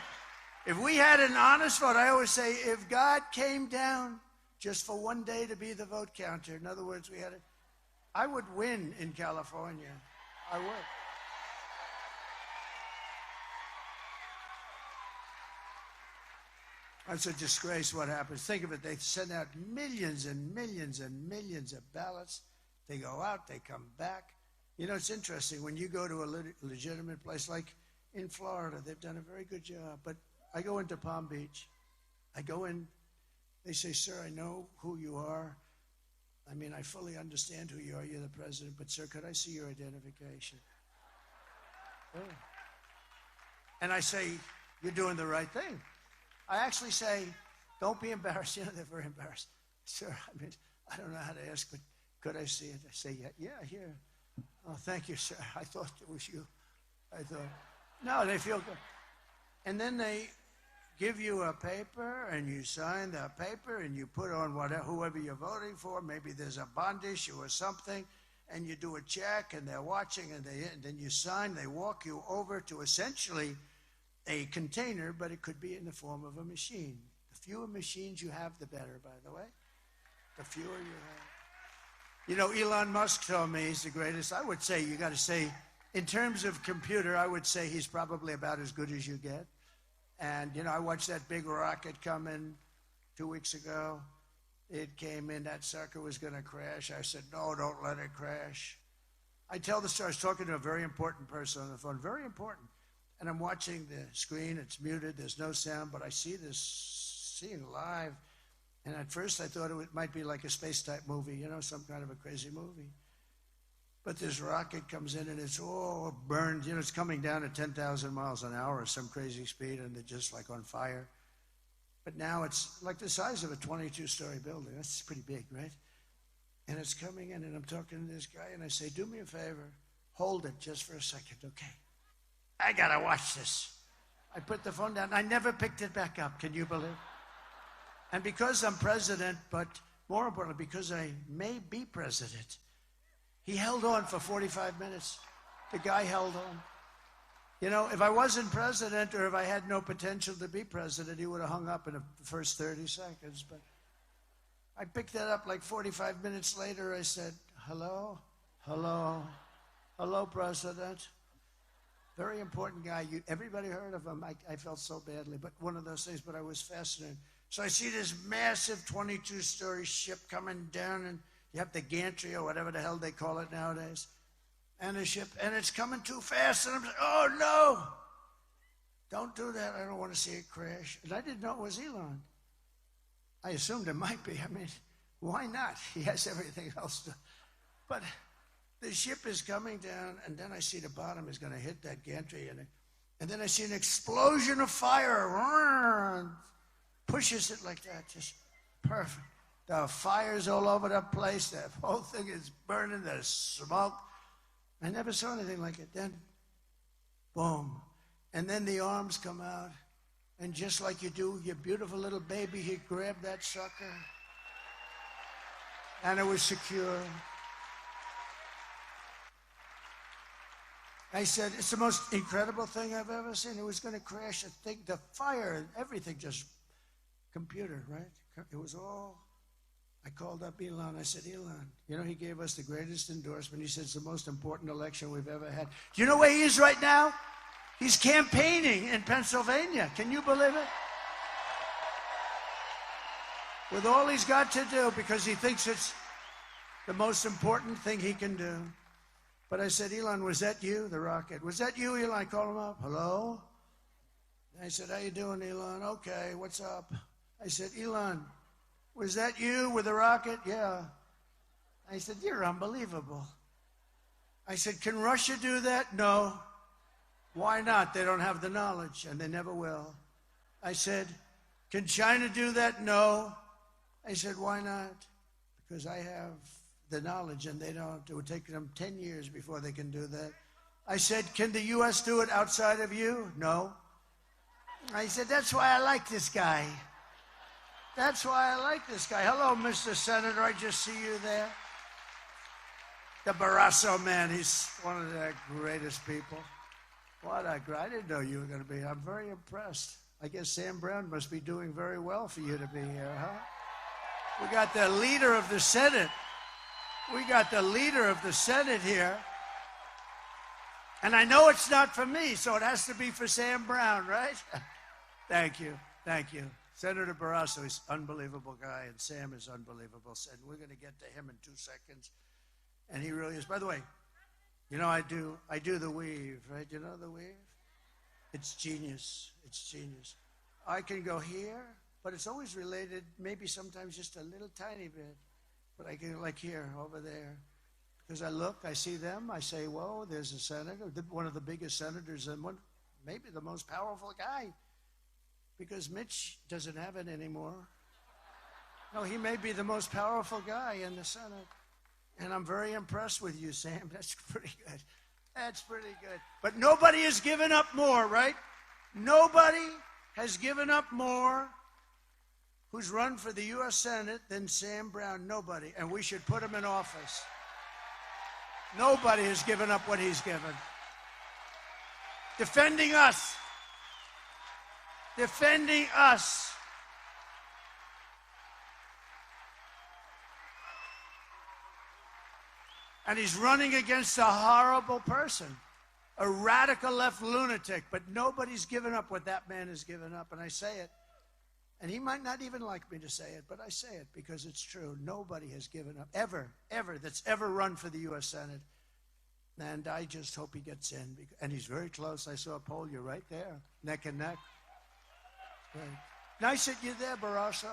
If we had an honest vote, I always say, if God came down just for one day to be the vote counter, in other words, I would win in California. I would. It's a disgrace what happens. Think of it. They send out millions and millions and millions of ballots. They go out, they come back. You know, it's interesting. When you go to a legitimate place like in Florida, they've done a very good job. But I go into Palm Beach. I go in. They say, sir, I know who you are. I mean, I fully understand who you are. You're the president. But, sir, could I see your identification? Oh. And I say, you're doing the right thing. I actually say, don't be embarrassed. You know, they're very embarrassed. Sir, I mean, I don't know how to ask, but could I see it? I say, yeah, here. Oh, thank you, sir. I thought it was you. I thought, no, they feel good. And then they give you a paper, and you sign the paper, and you put on whoever you're voting for. Maybe there's a bond issue or something, and you do a check, and they're watching, and then you sign. They walk you over to essentially a container, but it could be in the form of a machine. The fewer machines you have, the better, by the way. The fewer you have. You know, Elon Musk told me he's the greatest. I would say, you got to say, in terms of computer, I would say he's probably about as good as you get. And, you know, I watched that big rocket come in 2 weeks ago. It came in, that sucker was going to crash. I said, no, don't let it crash. I tell the story. I was talking to a very important person on the phone, very important. And I'm watching the screen. It's muted. There's no sound, but I see this scene live. And at first I thought it might be like a space-type movie, you know, some kind of a crazy movie. But this rocket comes in and it's all burned. You know, it's coming down at 10,000 miles an hour or some crazy speed, and they're just like on fire. But now it's like the size of a 22-story building. That's pretty big, right? And it's coming in, and I'm talking to this guy, and I say, do me a favor. Hold it just for a second, okay? I gotta watch this. I put the phone down. I never picked it back up. Can you believe? And because I'm president, but more importantly, because I may be president, he held on for 45 minutes. The guy held on. You know, if I wasn't president or if I had no potential to be president, he would have hung up in the first 30 seconds. But I picked that up like 45 minutes later. I said, hello, hello, hello, President. Very important guy. Everybody heard of him. I felt so badly, but one of those things, but I was fascinated. So I see this massive 22-story ship coming down, and you have the gantry or whatever the hell they call it nowadays, and a ship, and it's coming too fast, and I'm like, oh, no. Don't do that. I don't want to see it crash. And I didn't know it was Elon. I assumed it might be. I mean, why not? He has everything else to. But the ship is coming down, and then I see the bottom is going to hit that gantry, and then I see an explosion of fire. Pushes it like that, just perfect. The fire's all over the place. The whole thing is burning. There's smoke. I never saw anything like it. Then, boom. And then the arms come out. And just like you do with your beautiful little baby, he grabbed that sucker. And it was secure. I said, it's the most incredible thing I've ever seen. It was going to crash. The fire and everything just... Computer, right? It was all... I called up Elon. I said, Elon, you know, he gave us the greatest endorsement. He said it's the most important election we've ever had. Do you know where he is right now? He's campaigning in Pennsylvania. Can you believe it? With all he's got to do, because he thinks it's the most important thing he can do. But I said, Elon, was that you, the rocket? Was that you, Elon? I called him up. Hello? And I said, how you doing, Elon? Okay, what's up? I said, Elon, was that you with the rocket? Yeah. I said, you're unbelievable. I said, can Russia do that? No. Why not? They don't have the knowledge, and they never will. I said, can China do that? No. I said, why not? Because I have the knowledge, and they don't. It would take them 10 years before they can do that. I said, can the U.S. do it outside of you? No. I said, that's why I like this guy. That's why I like this guy. Hello, Mr. Senator. I just see you there. The Barrasso man. He's one of the greatest people. I didn't know you were going to be here. I'm very impressed. I guess Sam Brown must be doing very well for you to be here, huh? We got the leader of the Senate. We got the leader of the Senate here. And I know it's not for me, so it has to be for Sam Brown, right? Thank you. Thank you. Senator Barrasso is an unbelievable guy, and Sam is unbelievable. And we're going to get to him in 2 seconds. And he really is. By the way, you know, I do the weave, right? You know the weave? It's genius. It's genius. I can go here, but it's always related, maybe sometimes just a little tiny bit. But I can, like here, over there. Because I look, I see them, I say, whoa, there's a senator, one of the biggest senators, and maybe the most powerful guy. Because Mitch doesn't have it anymore. No, he may be the most powerful guy in the Senate. And I'm very impressed with you, Sam. That's pretty good. That's pretty good. But nobody has given up more, right? Nobody has given up more who's run for the U.S. Senate than Sam Brown. Nobody. And we should put him in office. Nobody has given up what he's given. Defending us. Defending us. And he's running against a horrible person, a radical left lunatic, but nobody's given up what that man has given up, and I say it. And he might not even like me to say it, but I say it because it's true. Nobody has given up, ever, that's ever run for the U.S. Senate. And I just hope he gets in. And he's very close. I saw a poll. You're right there, neck and neck. Great. Nice that you're there, Barrasso.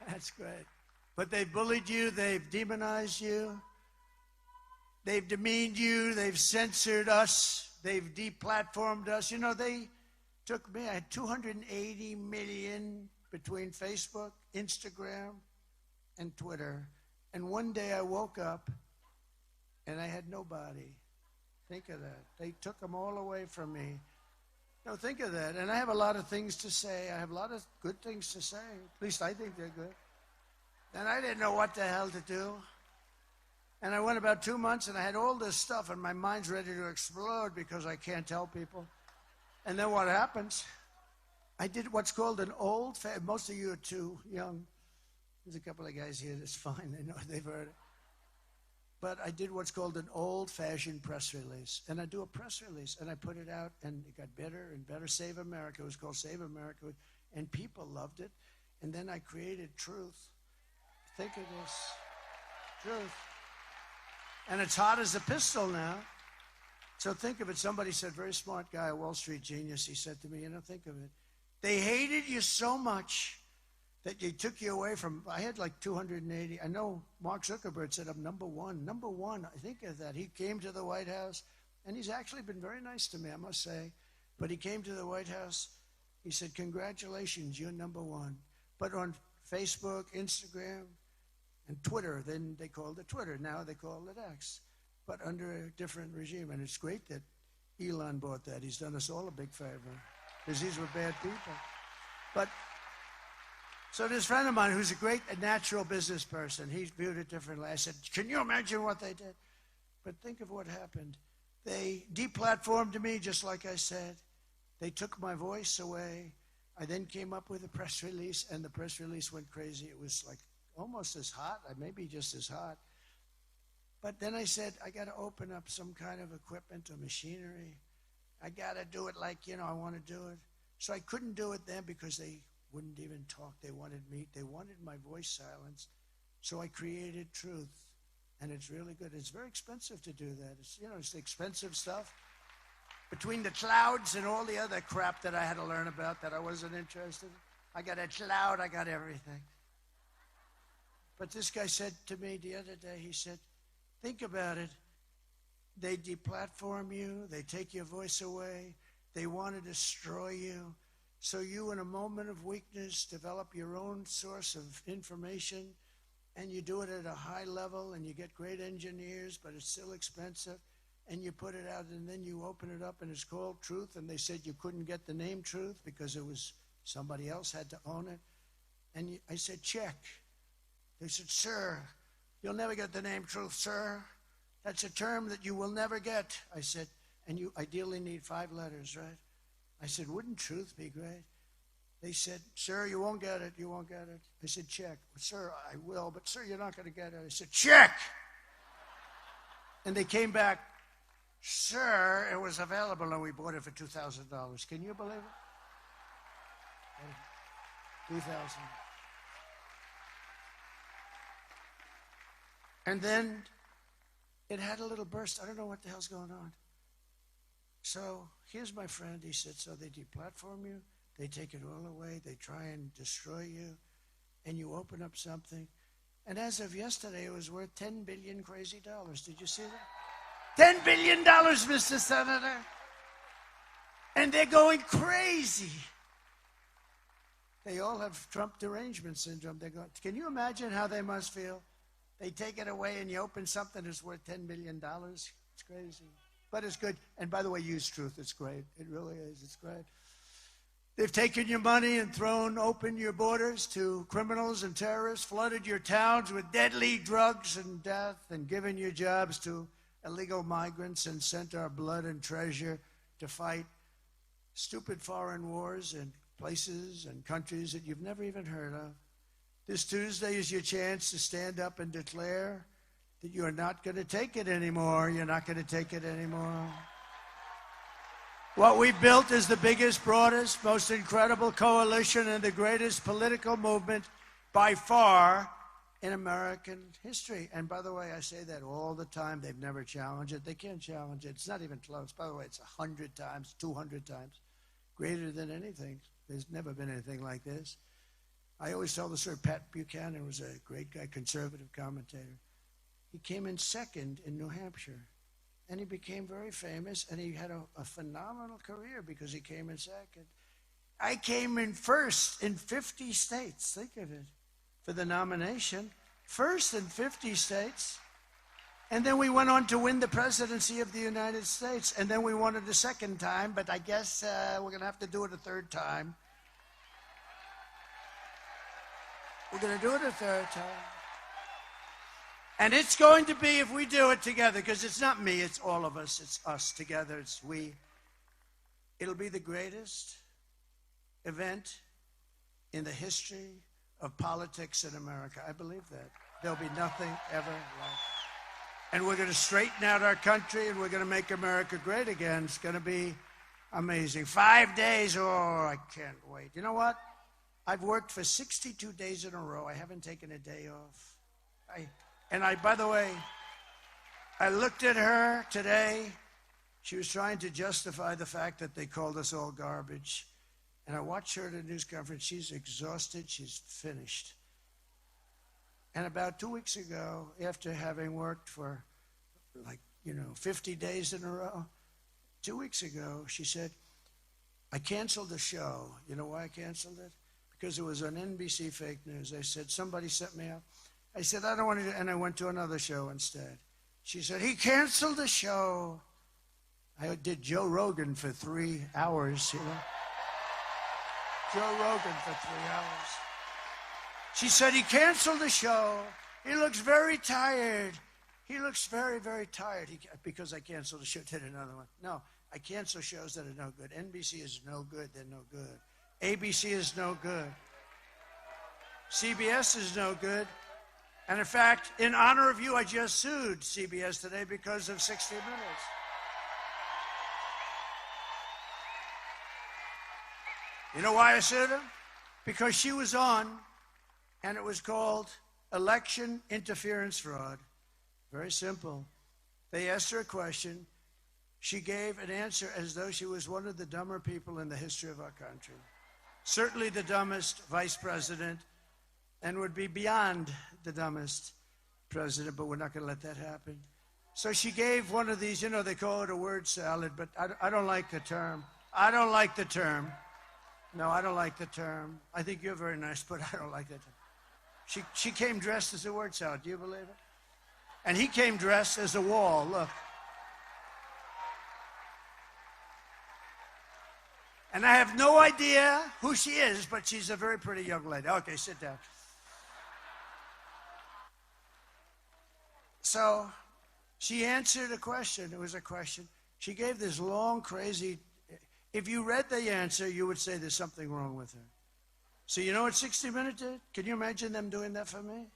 That's great. But they've bullied you. They've demonized you. They've demeaned you. They've censored us. They've deplatformed us. You know, they took me. I had 280 million between Facebook, Instagram, and Twitter. And one day I woke up and I had nobody. Think of that. They took them all away from me. No, think of that. And I have a lot of things to say. I have a lot of good things to say. At least I think they're good. And I didn't know what the hell to do. And I went about 2 months, and I had all this stuff, and my mind's ready to explode because I can't tell people. And then what happens? I did what's called an most of you are too young. There's a couple of guys here that's fine. They know they've heard it. But I did what's called an old-fashioned press release. And I do a press release, and I put it out, and it got better and better. Save America. It was called Save America. And people loved it. And then I created Truth. Think of this. Truth. And it's hot as a pistol now. So think of it. Somebody said, very smart guy, a Wall Street genius, he said to me, think of it. They hated you so much that they took you away from, I had like 280. I know Mark Zuckerberg said I'm number one. Number one, I think of that. He came to the White House, and he's actually been very nice to me, I must say. But he came to the White House. He said, congratulations, you're number one. But on Facebook, Instagram, and Twitter, then they called it Twitter. Now they call it X. But under a different regime. And it's great that Elon bought that. He's done us all a big favor. Because these were bad people. But so this friend of mine who's a natural business person, he viewed it differently. I said, can you imagine what they did? But think of what happened. They deplatformed me, just like I said. They took my voice away. I then came up with a press release, and the press release went crazy. It was like almost as hot, maybe just as hot. But then I said, I got to open up some kind of equipment or machinery. I got to do it like, I want to do it. So I couldn't do it then because they wouldn't even talk. They wanted my voice silenced. So I created Truth, and it's really good. It's very expensive to do that. It's expensive stuff. Between the clouds and all the other crap that I had to learn about that I wasn't interested in. I got a cloud, I got everything. But this guy said to me the other day, he said, think about it. They deplatform you. They take your voice away. They want to destroy you. So you, in a moment of weakness, develop your own source of information, and you do it at a high level, and you get great engineers, but it's still expensive, and you put it out, and then you open it up, and it's called Truth, and they said you couldn't get the name Truth because it was somebody else had to own it. And I said, check. They said, sir, you'll never get the name Truth, sir. That's a term that you will never get. I said, and you ideally need 5 letters, right? I said, wouldn't Truth be great? They said, sir, you won't get it. You won't get it. I said, check. Sir, I will, but sir, you're not going to get it. I said, check. And they came back, sir, it was available, and we bought it for $2,000. Can you believe it? $2,000. And then it had a little burst. I don't know what the hell's going on. So here's my friend. He said, so they deplatform you. They take it all away. They try and destroy you. And you open up something. And as of yesterday, it was worth $10 billion crazy dollars. Did you see that? $10 billion, Mr. Senator. And they're going crazy. They all have Trump derangement syndrome. They're going, can you imagine how they must feel? They take it away and you open something that's worth $10 billion. It's crazy. But it's good. And by the way, use Truth. It's great. It really is. It's great. They've taken your money and thrown open your borders to criminals and terrorists, flooded your towns with deadly drugs and death, and given your jobs to illegal migrants, and sent our blood and treasure to fight stupid foreign wars in places and countries that you've never even heard of. This Tuesday is your chance to stand up and declare that you are not going to take it anymore. You're not going to take it anymore. What we've built is the biggest, broadest, most incredible coalition and the greatest political movement by far in American history. And by the way, I say that all the time. They've never challenged it. They can't challenge it. It's not even close. By the way, it's 100 times, 200 times greater than anything. There's never been anything like this. I always tell the story. Pat Buchanan was a great guy, conservative commentator. He came in second in New Hampshire, and he became very famous, and he had a phenomenal career because he came in second. I came in first in 50 states. Think of it. For the nomination. First in 50 states. And then we went on to win the presidency of the United States. And then we won it a second time, but I guess we're going to have to do it a third time. We're going to do it a third time. And it's going to be, if we do it together, because it's not me, it's all of us, it's us together, it's we. It'll be the greatest event in the history of politics in America. I believe that. There'll be nothing ever like it. And we're going to straighten out our country, and we're going to make America great again. It's going to be amazing. 5 days, oh, I can't wait. You know what? I've worked for 62 days in a row. I haven't taken a day off. By the way, I looked at her today. She was trying to justify the fact that they called us all garbage. And I watched her at a news conference. She's exhausted. She's finished. And about 2 weeks ago, after having worked for 50 days in a row, 2 weeks ago, she said, I canceled the show. You know why I canceled it? Because it was on NBC fake news. I said, somebody set me up. I said, I don't want to do it. And I went to another show instead. She said, he canceled the show. I did Joe Rogan for 3 hours, you know. Joe Rogan for 3 hours. She said, he canceled the show. He looks very tired. He looks very, very tired. Because I canceled the show, did another one. No, I cancel shows that are no good. NBC is no good. They're no good. ABC is no good. CBS is no good. And in fact, in honor of you, I just sued CBS today because of 60 Minutes. You know why I sued her? Because she was on, and it was called election interference fraud. Very simple. They asked her a question. She gave an answer as though she was one of the dumber people in the history of our country. Certainly the dumbest vice president, and would be beyond the dumbest president, but we're not going to let that happen. So she gave one of these, you know, they call it a word salad, but I don't like the term. I don't like the term. No, I don't like the term. I think you're very nice, but I don't like that term. She came dressed as a word salad. Do you believe it? And he came dressed as a wall. Look. And I have no idea who she is, but she's a very pretty young lady. Okay, sit down. So she answered a question. It was a question. She gave this long, crazy... If you read the answer, you would say there's something wrong with her. So you know what 60 Minutes did? Can you imagine them doing that for me?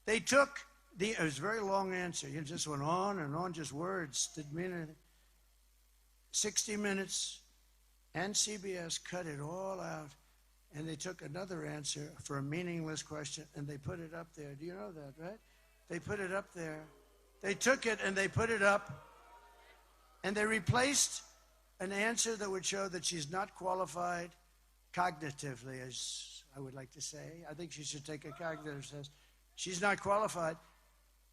They took it was a very long answer. You just went on and on, just words. Didn't mean anything. 60 Minutes and CBS cut it all out, and they took another answer for a meaningless question, and they put it up there. Do you know that, right? They put it up there. They took it and they put it up, and they replaced an answer that would show that she's not qualified cognitively, as I would like to say. I think she should take a cognitive test. She's not qualified.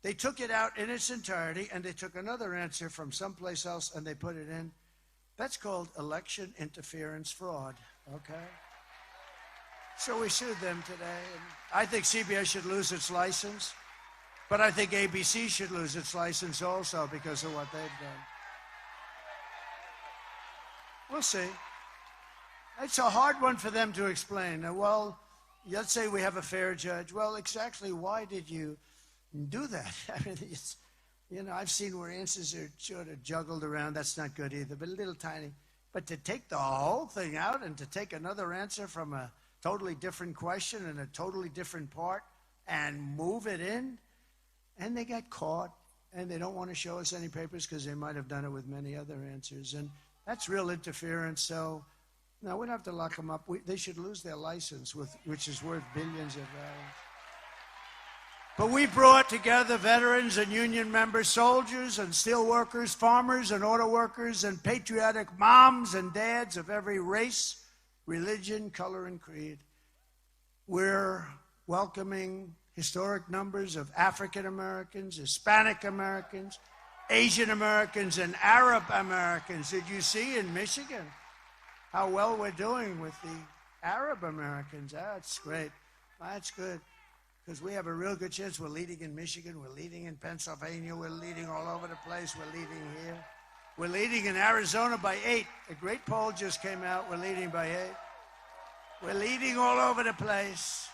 They took it out in its entirety, and they took another answer from someplace else, and they put it in. That's called election interference fraud, okay? So we sued them today. And I think CBS should lose its license, but I think ABC should lose its license also because of what they've done. We'll see. It's a hard one for them to explain. Well, let's say we have a fair judge. Well, exactly why did you do that? I mean, it's, you know, I've seen where answers are sort of juggled around. That's not good either, but a little tiny. But to take the whole thing out and to take another answer from a totally different question and a totally different part and move it in, and they got caught, and they don't want to show us any papers because they might have done it with many other answers. And that's real interference. So, no, we don't have to lock them up. They should lose their license, which is worth billions of dollars. But we brought together veterans and union members, soldiers and steel workers, farmers and auto workers, and patriotic moms and dads of every race, religion, color, and creed. We're welcoming historic numbers of African Americans, Hispanic Americans, Asian Americans, and Arab Americans. Did you see in Michigan how well we're doing with the Arab Americans? That's great. That's good. because we have a real good chance. We're leading in Michigan. We're leading in Pennsylvania. We're leading all over the place. We're leading here. We're leading in Arizona by 8. A great poll just came out. We're leading by 8. We're leading all over the place.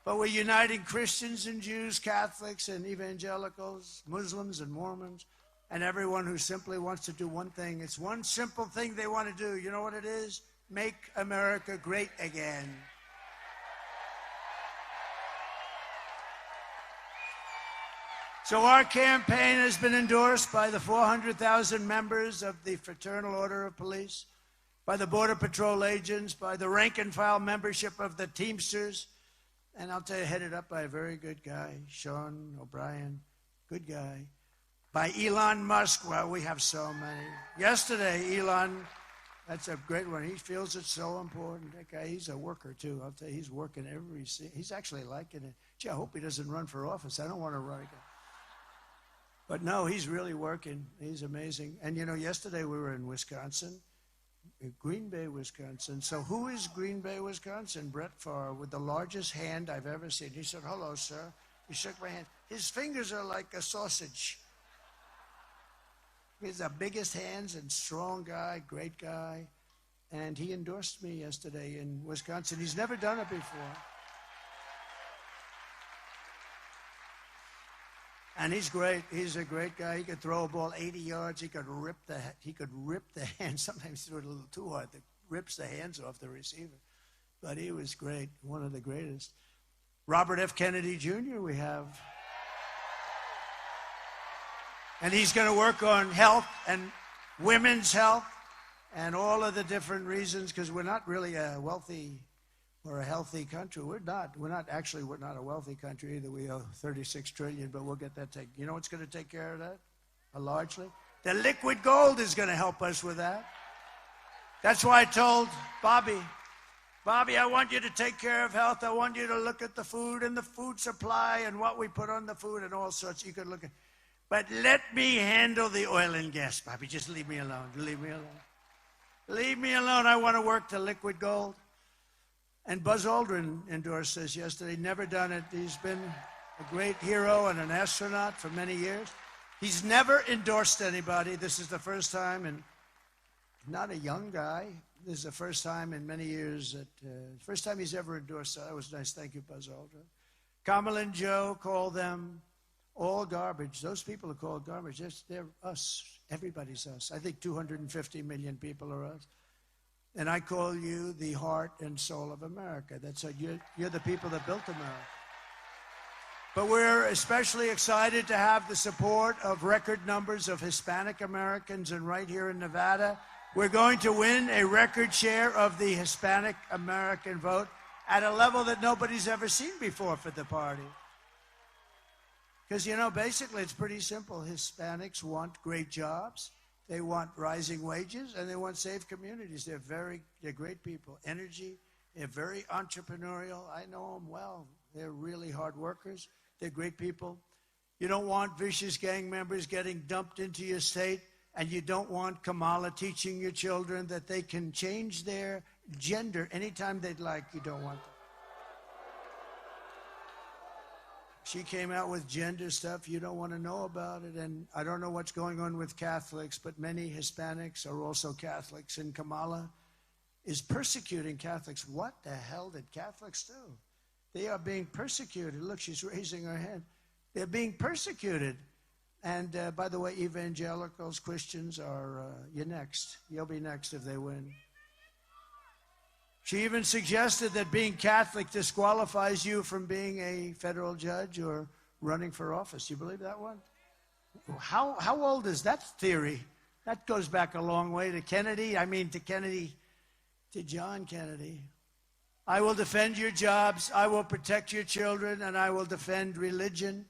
But we're uniting Christians and Jews, Catholics and evangelicals, Muslims and Mormons, and everyone who simply wants to do one thing. It's one simple thing they want to do. You know what it is? Make America great again. So our campaign has been endorsed by the 400,000 members of the Fraternal Order of Police, by the Border Patrol agents, by the rank and file membership of the Teamsters, and I'll tell you, headed up by a very good guy, Sean O'Brien, good guy. By Elon Musk, well, we have so many. Yesterday, Elon, that's a great one. He feels it's so important. That guy, he's a worker, too. I'll tell you, he's working he's actually liking it. Gee, I hope he doesn't run for office. I don't want to run again. But no, he's really working. He's amazing. And, you know, yesterday we were in Wisconsin. Green Bay, Wisconsin. So who is Green Bay, Wisconsin? Brett Favre, with the largest hand I've ever seen. He said, hello, sir. He shook my hand. His fingers are like a sausage. He has the biggest hands and strong guy, great guy. And he endorsed me yesterday in Wisconsin. He's never done it before. And he's great. He's a great guy. He could throw a ball 80 yards. He could rip the hand. Sometimes he threw it a little too hard. That rips the hands off the receiver. But he was great. One of the greatest. Robert F. Kennedy Jr. we have. And he's going to work on health and women's health and all of the different reasons, because we're not really a wealthy or a healthy country. We're not a wealthy country either. We owe $36 trillion, but we'll get that taken. You know what's going to take care of that? Largely? The liquid gold is going to help us with that. That's why I told Bobby, I want you to take care of health. I want you to look at the food and the food supply and what we put on the food and all sorts. You could look at, but let me handle the oil and gas, Bobby. Just leave me alone. Leave me alone. Leave me alone. I want to work the liquid gold. And Buzz Aldrin endorsed this yesterday. Never done it. He's been a great hero and an astronaut for many years. He's never endorsed anybody. This is the first time, and not a young guy. This is the first time in many years first time he's ever endorsed. That was nice. Thank you, Buzz Aldrin. Kamala and Joe call them all garbage. Those people are called garbage. They're us. Everybody's us. I think 250 million people are us. And I call you the heart and soul of America. That's you're the people that built America. But we're especially excited to have the support of record numbers of Hispanic Americans. And right here in Nevada, we're going to win a record share of the Hispanic American vote at a level that nobody's ever seen before for the party. Because, you know, basically it's pretty simple. Hispanics want great jobs. They want rising wages, and they want safe communities. They're great people. Energy, they're very entrepreneurial. I know them well. They're really hard workers. They're great people. You don't want vicious gang members getting dumped into your state, and you don't want Kamala teaching your children that they can change their gender anytime they'd like. You don't want that. She came out with gender stuff. You don't want to know about it. And I don't know what's going on with Catholics, but many Hispanics are also Catholics. And Kamala is persecuting Catholics. What the hell did Catholics do? They are being persecuted. Look, she's raising her hand. They're being persecuted. And by the way, evangelicals, Christians are, you're next. You'll be next if they win. She even suggested that being Catholic disqualifies you from being a federal judge or running for office. You believe that one? How old is that theory? That goes back a long way to Kennedy. To John Kennedy. I will defend your jobs. I will protect your children, and I will defend religion.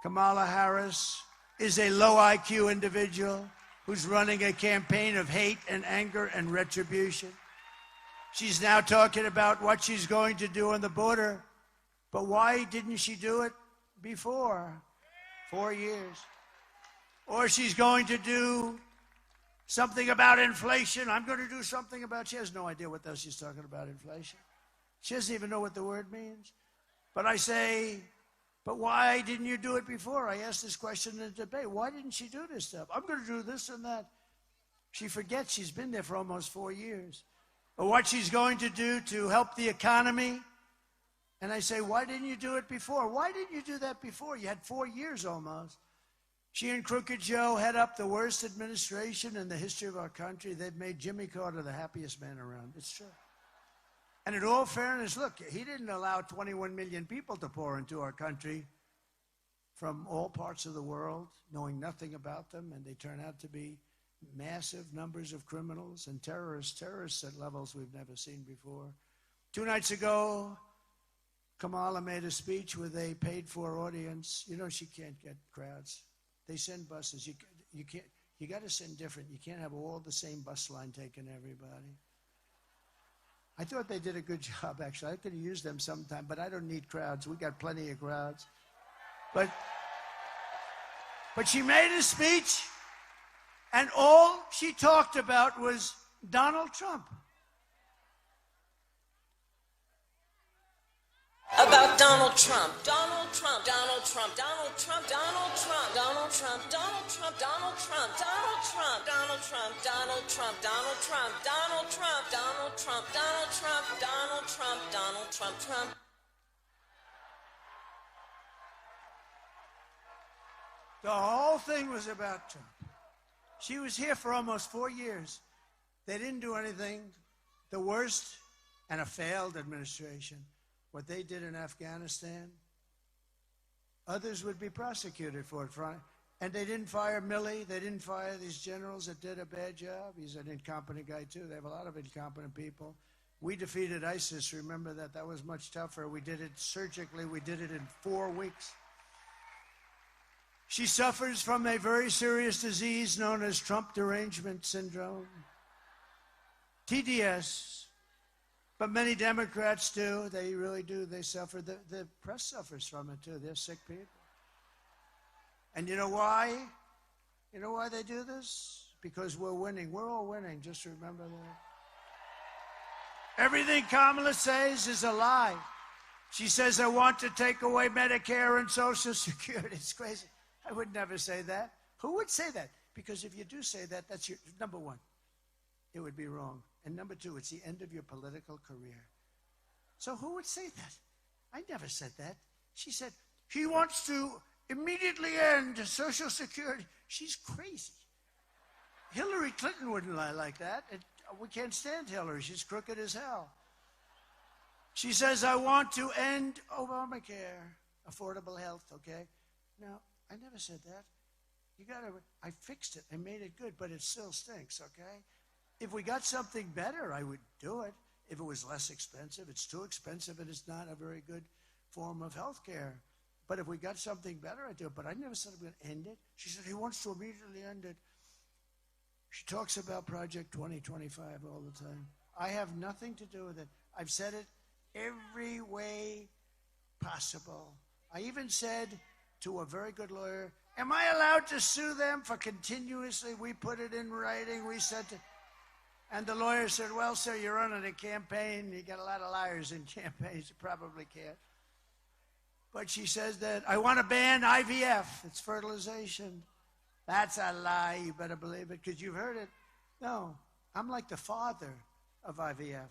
Kamala Harris is a low IQ individual who's running a campaign of hate and anger and retribution. She's now talking about what she's going to do on the border. But why didn't she do it before? 4 years. Or she's going to do something about inflation. I'm going to do something about, she has no idea what the hell she's talking about, inflation. She doesn't even know what the word means. But I say, but why didn't you do it before? I asked this question in the debate. Why didn't she do this stuff? I'm going to do this and that. She forgets she's been there for almost 4 years. Or what she's going to do to help the economy. And I say, why didn't you do it before? Why didn't you do that before? You had 4 years almost. She and Crooked Joe head up the worst administration in the history of our country. They've made Jimmy Carter the happiest man around. It's true. And in all fairness, look, he didn't allow 21 million people to pour into our country from all parts of the world, knowing nothing about them, and they turn out to be massive numbers of criminals and terrorists at levels we've never seen before. 2 nights ago, Kamala made a speech with a paid-for audience. You know she can't get crowds. They send buses. You got to send different. You can't have all the same bus line taking everybody. I thought they did a good job, actually. I could have used them sometime, but I don't need crowds. We got plenty of crowds. But she made a speech, and all she talked about was Donald Trump. About Donald Trump. Donald Trump. Donald Trump. Donald Trump. Donald Trump. Donald Trump. Donald Trump. Donald Trump. Donald Trump. Donald Trump. Donald Trump. Donald Trump. Donald Trump. Donald Trump. Donald Trump. Donald Trump. Donald Trump. Trump. The whole thing was about Trump. She was here for almost 4 years. They didn't do anything. The worst and a failed administration. What they did in Afghanistan, others would be prosecuted for it. And they didn't fire Milley. They didn't fire these generals that did a bad job. He's an incompetent guy, too. They have a lot of incompetent people. We defeated ISIS. Remember that. That was much tougher. We did it surgically. We did it in 4 weeks. She suffers from a very serious disease known as Trump derangement syndrome, TDS. But many Democrats do. They really do. They suffer. The press suffers from it, too. They're sick people. And you know why? You know why they do this? Because we're winning. We're all winning. Just remember that. Everything Kamala says is a lie. She says, I want to take away Medicare and Social Security. It's crazy. I would never say that. Who would say that? Because if you do say that, that's your number one. It would be wrong. And number 2, it's the end of your political career. So who would say that? I never said that. She said, he wants to immediately end Social Security. She's crazy. Hillary Clinton wouldn't lie like that. We can't stand Hillary. She's crooked as hell. She says, I want to end Obamacare, affordable health, okay? No, I never said that. I fixed it. I made it good, but it still stinks, okay? If we got something better, I would do it. If it was less expensive, it's too expensive and it's not a very good form of health care. But if we got something better, I'd do it. But I never said I'm going to end it. She said he wants to immediately end it. She talks about Project 2025 all the time. I have nothing to do with it. I've said it every way possible. I even said to a very good lawyer, am I allowed to sue them for continuously? We put it in writing. We said to... And the lawyer said, well, sir, you're running a campaign. You got a lot of liars in campaigns. You probably can't. But she says that, I want to ban IVF. It's fertilization. That's a lie. You better believe it, because you've heard it. No, I'm like the father of IVF.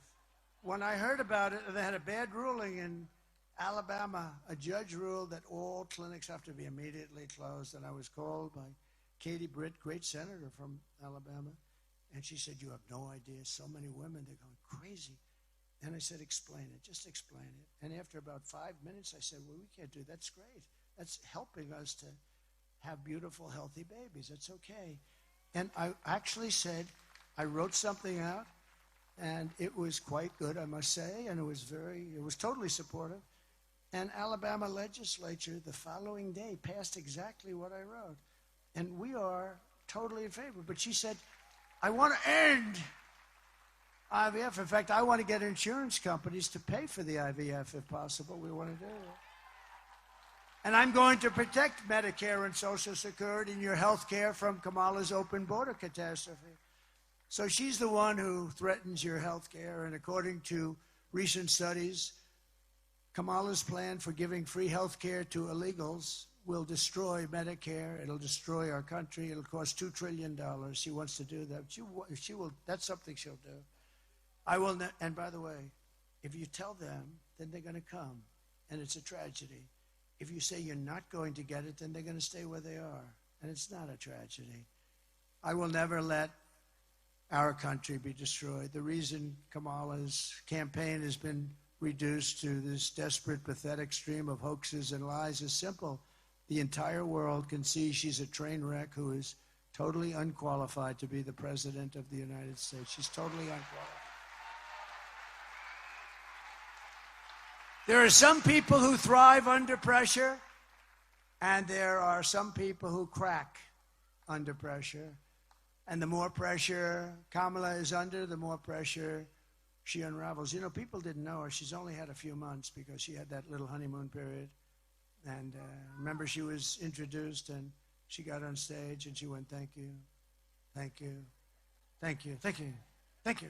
When I heard about it, they had a bad ruling in Alabama. A judge ruled that all clinics have to be immediately closed. And I was called by Katie Britt, great senator from Alabama. And she said, you have no idea. So many women, they're going crazy. And I said, explain it. Just explain it. And after about 5 minutes, I said, well, we can't do that. That's great. That's helping us to have beautiful, healthy babies. That's okay. And I actually said, I wrote something out, and it was quite good, I must say, and it was totally supportive. And Alabama legislature the following day passed exactly what I wrote. And we are totally in favor. But she said, I want to end IVF. In fact, I want to get insurance companies to pay for the IVF if possible. We want to do it. And I'm going to protect Medicare and Social Security and your health care from Kamala's open border catastrophe. So she's the one who threatens your health care. And according to recent studies, Kamala's plan for giving free health care to illegals will destroy Medicare. It'll destroy our country. It'll cost $2 trillion. She wants to do that. She will. That's something she'll do. I will. And by the way, if you tell them, then they're going to come, and it's a tragedy. If you say you're not going to get it, then they're going to stay where they are, and it's not a tragedy. I will never let our country be destroyed. The reason Kamala's campaign has been reduced to this desperate, pathetic stream of hoaxes and lies is simple. The entire world can see she's a train wreck who is totally unqualified to be the president of the United States. She's totally unqualified. There are some people who thrive under pressure, and there are some people who crack under pressure. And the more pressure Kamala is under, the more pressure she unravels. You know, people didn't know her. She's only had a few months because she had that little honeymoon period. And remember, she was introduced, and she got on stage, and she went, thank you, thank you, thank you, thank you, thank you,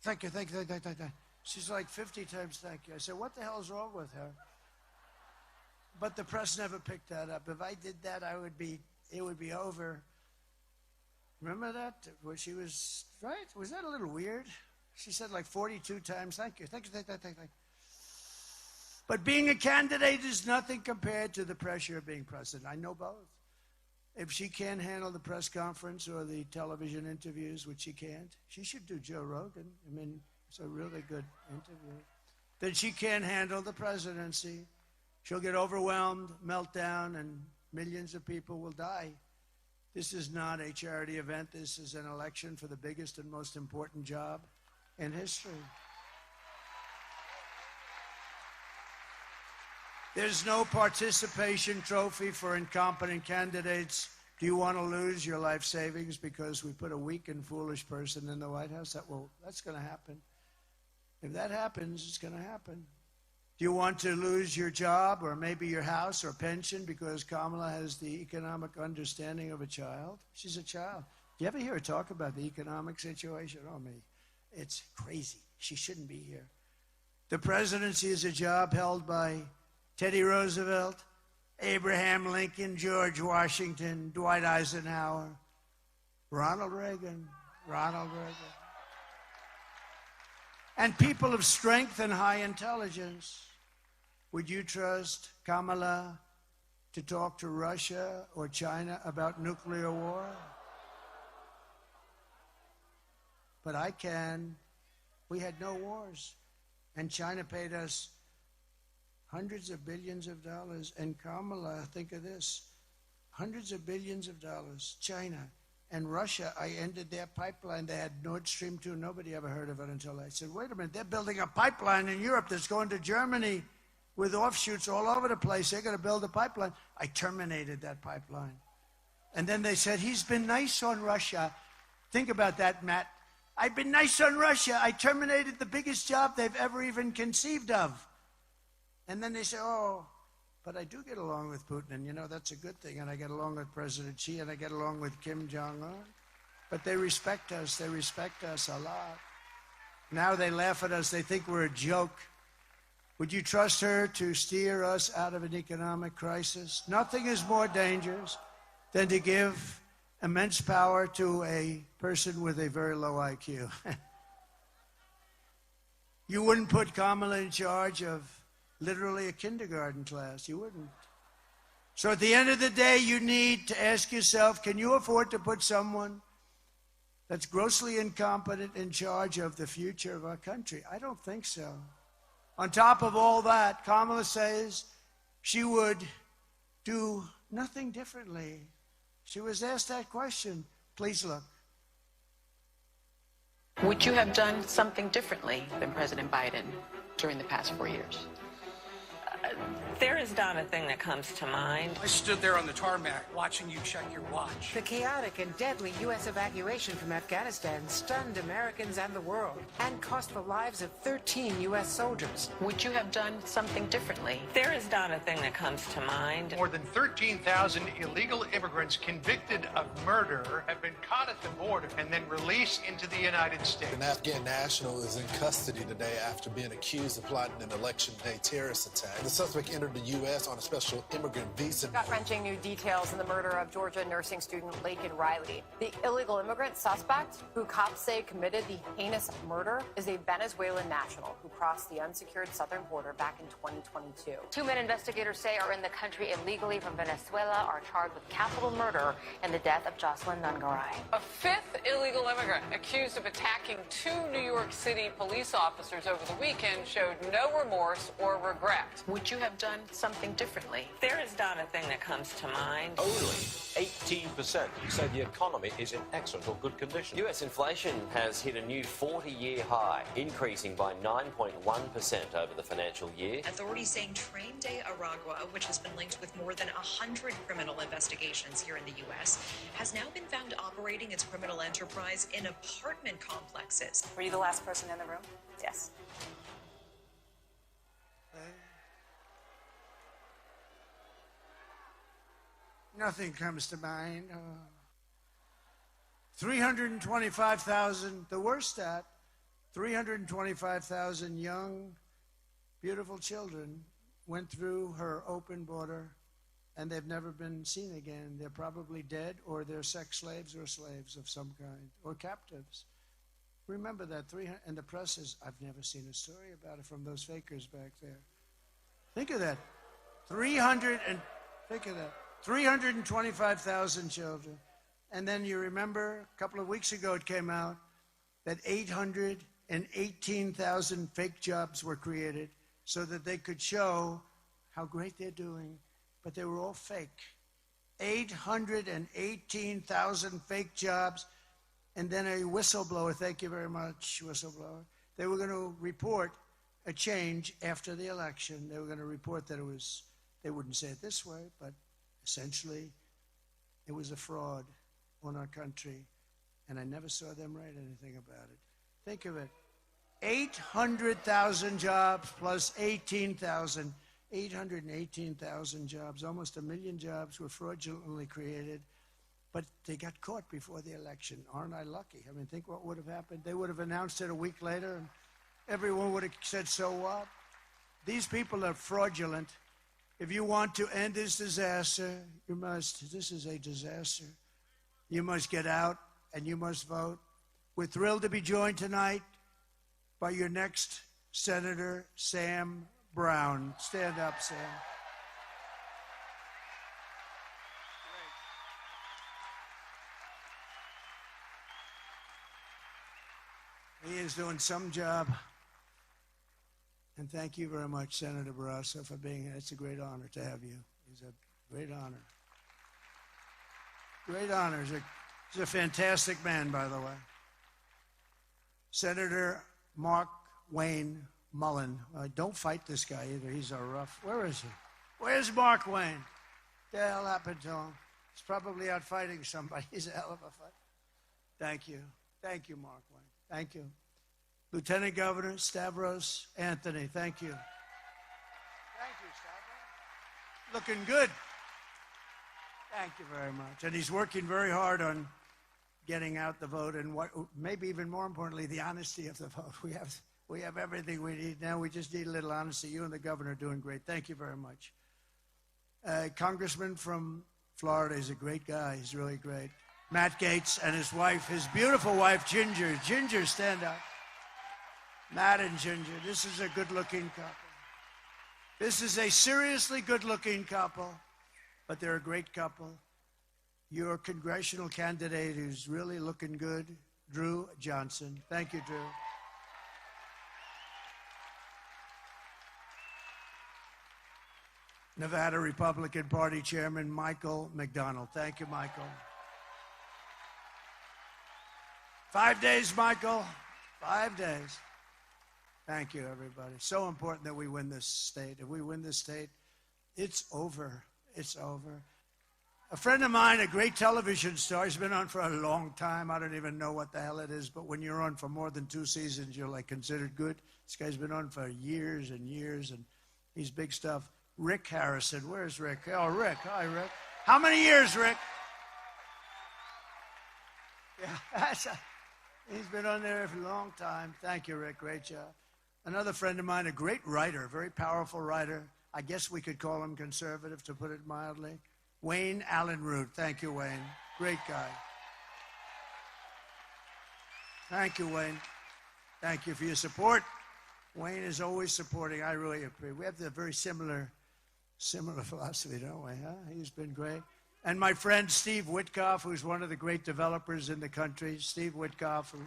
thank you, thank you, thank you, thank you. She's like 50 times thank you. I said, what the hell's wrong with her? But the press never picked that up. If I did that, it would be over. Remember that? Where she was, right? Was that a little weird? She said like 42 times, thank you, thank you, thank you, thank you. But being a candidate is nothing compared to the pressure of being president. I know both. If she can't handle the press conference or the television interviews, which she can't, she should do Joe Rogan. I mean, it's a really good interview. Then she can't handle the presidency. She'll get overwhelmed, meltdown, and millions of people will die. This is not a charity event. This is an election for the biggest and most important job in history. There's no participation trophy for incompetent candidates. Do you want to lose your life savings because we put a weak and foolish person in the White House? That's going to happen. If that happens, it's going to happen. Do you want to lose your job or maybe your house or pension because Kamala has the economic understanding of a child? She's a child. Do you ever hear her talk about the economic situation? Oh, me. It's crazy. She shouldn't be here. The presidency is a job held by Teddy Roosevelt, Abraham Lincoln, George Washington, Dwight Eisenhower, Ronald Reagan. And people of strength and high intelligence. Would you trust Kamala to talk to Russia or China about nuclear war? But I can. We had no wars. And China paid us hundreds of billions of dollars. And Kamala, think of this, hundreds of billions of dollars. China and Russia, I ended their pipeline. They had Nord Stream 2. Nobody ever heard of it until I said, wait a minute, they're building a pipeline in Europe that's going to Germany with offshoots all over the place. They're going to build a pipeline. I terminated that pipeline. And then they said, he's been nice on Russia. Think about that, Matt. I've been nice on Russia. I terminated the biggest job they've ever even conceived of. And then they say, oh, but I do get along with Putin, and you know, that's a good thing. And I get along with President Xi, and I get along with Kim Jong-un. But they respect us. They respect us a lot. Now they laugh at us. They think we're a joke. Would you trust her to steer us out of an economic crisis? Nothing is more dangerous than to give immense power to a person with a very low IQ. You wouldn't put Kamala in charge of literally a kindergarten class. You wouldn't. So at the end of the day, you need to ask yourself, can you afford to put someone that's grossly incompetent in charge of the future of our country? I don't think so. On top of all that, Kamala says she would do nothing differently. She was asked that question. Please look. Would you have done something differently than President Biden during the past 4 years? There is not a thing that comes to mind. I stood there on the tarmac watching you check your watch. The chaotic and deadly U.S. evacuation from Afghanistan stunned Americans and the world and cost the lives of 13 U.S. soldiers. Would you have done something differently? There is not a thing that comes to mind. More than 13,000 illegal immigrants convicted of murder have been caught at the border and then released into the United States. An Afghan national is in custody today after being accused of plotting an election day terrorist attack. The suspect entered the U.S. on a special immigrant visa. Gut-wrenching new details in the murder of Georgia nursing student Laken Riley. The illegal immigrant suspect, who cops say committed the heinous murder, is a Venezuelan national who crossed the unsecured southern border back in 2022. 2 men investigators say are in the country illegally from Venezuela are charged with capital murder in the death of Jocelyn Nungaray. A fifth illegal immigrant accused of attacking 2 New York City police officers over the weekend showed no remorse or regret. Would you have done something differently? There is not a thing that comes to mind. Only 18% say the economy is in excellent or good condition. US inflation has hit a new 40-year high, increasing by 9.1% over the financial year. Authorities saying Train de Aragua, which has been linked with more than 100 criminal investigations here in the U.S., has now been found operating its criminal enterprise in apartment complexes. Were you the last person in the room? Yes. Nothing comes to mind. 325,000, the worst stat, 325,000 young, beautiful children went through her open border, and they've never been seen again. They're probably dead, or they're sex slaves or slaves of some kind, or captives. Remember that, and the press is, I've never seen a story about it from those fakers back there. Think of that. 325,000 children. And then you remember a couple of weeks ago it came out that 818,000 fake jobs were created so that they could show how great they're doing, but they were all fake. 818,000 fake jobs, and then a whistleblower, thank you very much, whistleblower, they were going to report a change after the election. They were going to report that it was, they wouldn't say it this way, but essentially it was a fraud on our country, and I never saw them write anything about it. Think of it. 800,000 jobs plus 18,000. 818,000 jobs, almost 1 million jobs were fraudulently created, but they got caught before the election. Aren't I lucky? I mean, think what would have happened. They would have announced it a week later, and everyone would have said, so what? These people are fraudulent. If you want to end this disaster, you must. This is a disaster. You must get out, and you must vote. We're thrilled to be joined tonight by your next Senator, Sam Brown. Stand up, Sam. He is doing some job. And thank you very much, Senator Barrasso, for being here. It's a great honor to have you. It's a great honor. Great honor. He's a fantastic man, by the way. Senator Mark Wayne Mullen. Don't fight this guy either. He's a rough. Where is he? Where's Mark Wayne? The hell happened to him? He's probably out fighting somebody. He's a hell of a fight. Thank you. Thank you, Mark Wayne. Thank you. Lieutenant Governor Stavros Anthony, thank you. Thank you, Stavros. Looking good. Thank you very much. And he's working very hard on getting out the vote, and what, maybe even more importantly, the honesty of the vote. We have everything we need now. We just need a little honesty. You and the governor are doing great. Thank you very much. Congressman from Florida is a great guy. He's really great. Matt Gaetz and his wife, his beautiful wife, Ginger. Ginger, stand up. Matt and Ginger, this is a good-looking couple. This is a seriously good-looking couple, but they're a great couple. Your congressional candidate who's really looking good, Drew Johnson. Thank you, Drew. Nevada Republican Party Chairman Michael McDonald. Thank you, Michael. 5 days, Michael. 5 days. Thank you, everybody. So important that we win this state. If we win this state, It's over. It's over. A friend of mine, a great television star, he's been on for a long time. I don't even know what the hell it is, but when you're on for more than 2 seasons, you're like considered good. This guy's been on for years and years, and he's big stuff. Rick Harrison. Where's Rick? Oh, Rick. Hi, Rick. How many years, Rick? Yeah, he's been on there for a long time. Thank you, Rick. Great job. Another friend of mine, a great writer, very powerful writer. I guess we could call him conservative, to put it mildly. Wayne Allen Root. Thank you, Wayne. Great guy. Thank you, Wayne. Thank you for your support. Wayne is always supporting. I really appreciate. We have a very similar philosophy, don't we? Huh? He's been great. And my friend Steve Witkoff, who's one of the great developers in the country. Steve Witkoff, who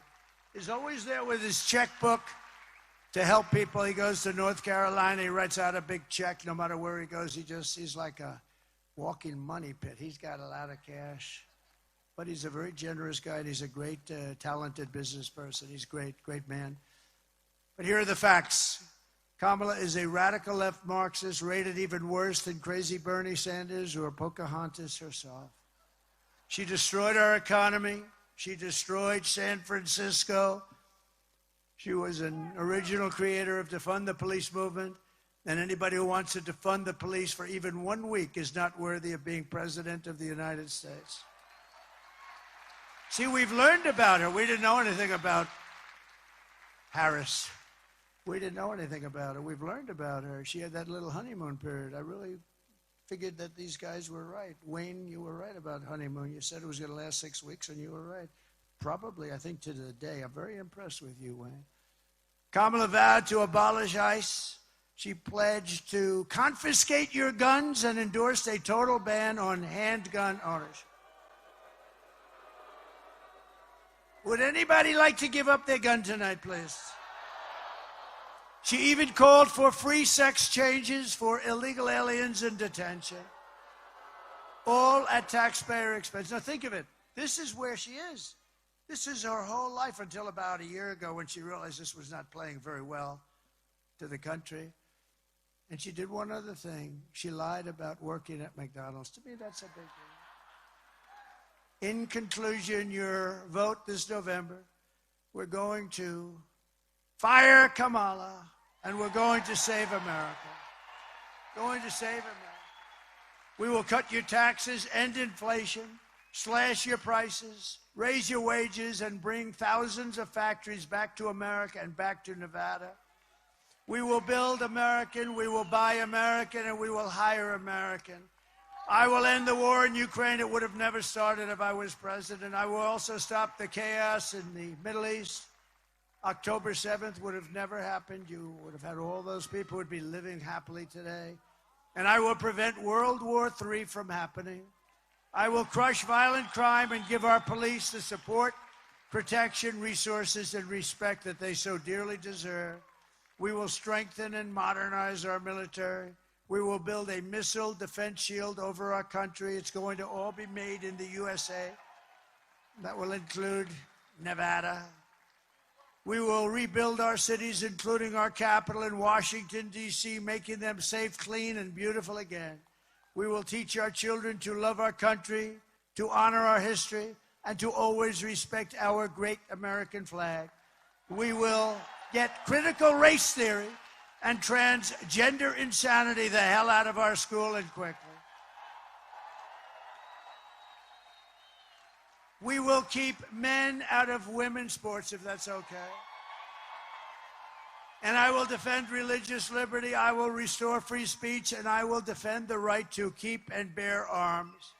is always there with his checkbook to help people. He goes to North Carolina. He writes out a big check no matter where he goes. He's like a walking money pit. He's got a lot of cash. But he's a very generous guy, and he's a great, talented business person. He's great, great man. But here are the facts. Kamala is a radical left Marxist, rated even worse than crazy Bernie Sanders or Pocahontas herself. She destroyed our economy. She destroyed San Francisco. She was an original creator of defund the police movement. And anybody who wants to defund the police for even 1 week is not worthy of being president of the United States. See, we've learned about her. We didn't know anything about Harris. We didn't know anything about her. We've learned about her. She had that little honeymoon period. I really figured that these guys were right. Wayne, you were right about honeymoon. You said it was going to last 6 weeks, and you were right. Probably, I think, to the day. I'm very impressed with you, Wayne. Kamala vowed to abolish ICE. She pledged to confiscate your guns and endorsed a total ban on handgun ownership. Would anybody like to give up their gun tonight, please? She even called for free sex changes for illegal aliens in detention, all at taxpayer expense. Now think of it. This is where she is. This is her whole life until about a year ago when she realized this was not playing very well to the country. And she did one other thing. She lied about working at McDonald's. To me, that's a big deal. In conclusion, your vote this November, we're going to fire Kamala, and we're going to save America. Going to save America. We will cut your taxes, end inflation, slash your prices, raise your wages, and bring thousands of factories back to America and back to Nevada. We will build American, we will buy American, and we will hire American. I will end the war in Ukraine. It would have never started if I was president. I will also stop the chaos in the Middle East. October 7th would have never happened. You would have had all those people who would be living happily today. And I will prevent World War III from happening. I will crush violent crime and give our police the support, protection, resources, and respect that they so dearly deserve. We will strengthen and modernize our military. We will build a missile defense shield over our country. It's going to all be made in the USA. That will include Nevada. We will rebuild our cities, including our capital in Washington, D.C., making them safe, clean, and beautiful again. We will teach our children to love our country, to honor our history, and to always respect our great American flag. We will get critical race theory and transgender insanity the hell out of our school, and quickly. We will keep men out of women's sports, if that's okay. And I will defend religious liberty. I will restore free speech, and I will defend the right to keep and bear arms.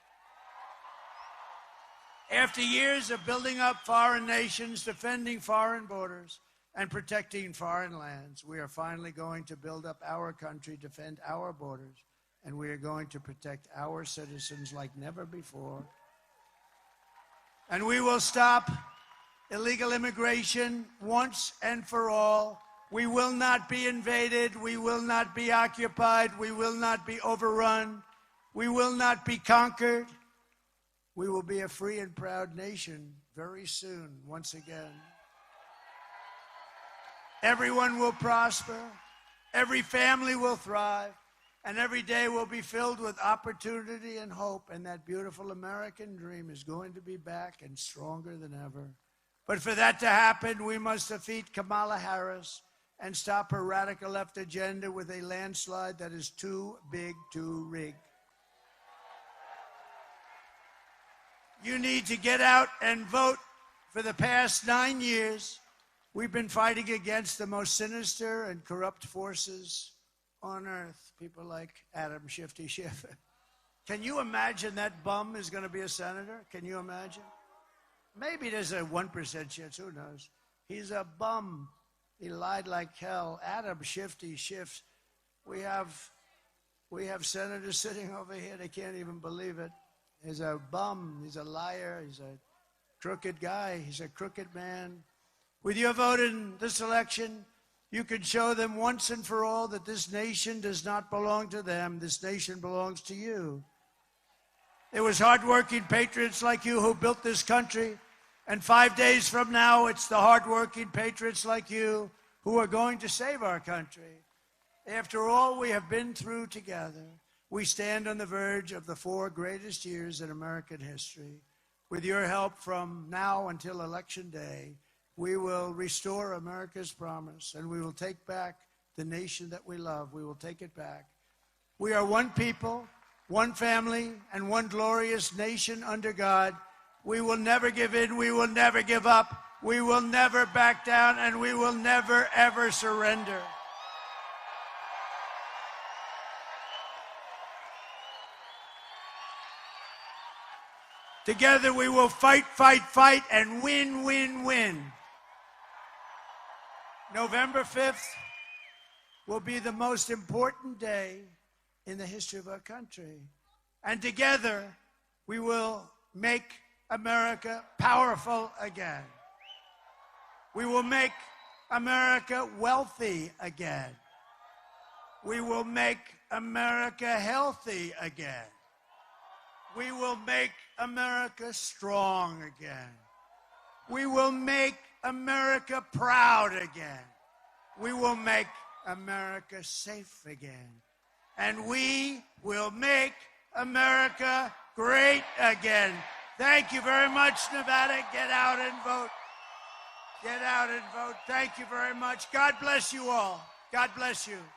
After years of building up foreign nations, defending foreign borders, and protecting foreign lands, we are finally going to build up our country, defend our borders, and we are going to protect our citizens like never before. And we will stop illegal immigration once and for all. We will not be invaded. We will not be occupied. We will not be overrun. We will not be conquered. We will be a free and proud nation very soon, once again. Everyone will prosper. Every family will thrive. And every day will be filled with opportunity and hope. And that beautiful American dream is going to be back and stronger than ever. But for that to happen, we must defeat Kamala Harris and stop her radical left agenda with a landslide that is too big to rig. You need to get out and vote. For the past 9 years, we've been fighting against the most sinister and corrupt forces on earth. People like Adam Shifty Schiff. Can you imagine that bum is going to be a senator? Can you imagine? Maybe there's a 1% chance. Who knows? He's a bum. He lied like hell. Adam Shifty Schiff. We have senators sitting over here. They can't even believe it. He's a bum. He's a liar. He's a crooked guy. He's a crooked man. With your vote in this election, you can show them once and for all that this nation does not belong to them. This nation belongs to you. It was hardworking patriots like you who built this country. And 5 days from now, it's the hardworking patriots like you who are going to save our country. After all we have been through together, we stand on the verge of the 4 greatest years in American history. With your help from now until Election Day, we will restore America's promise, and we will take back the nation that we love. We will take it back. We are one people, one family, and one glorious nation under God. We will never give in. We will never give up. We will never back down, and we will never, ever surrender. Together we will fight, fight, fight, and win, win, win. November 5th will be the most important day in the history of our country. And together we will make America powerful again. We will make America wealthy again. We will make America healthy again. We will make America strong again. We will make America proud again. We will make America safe again. And we will make America great again. Thank you very much, Nevada. Get out and vote. Get out and vote. Thank you very much. God bless you all. God bless you.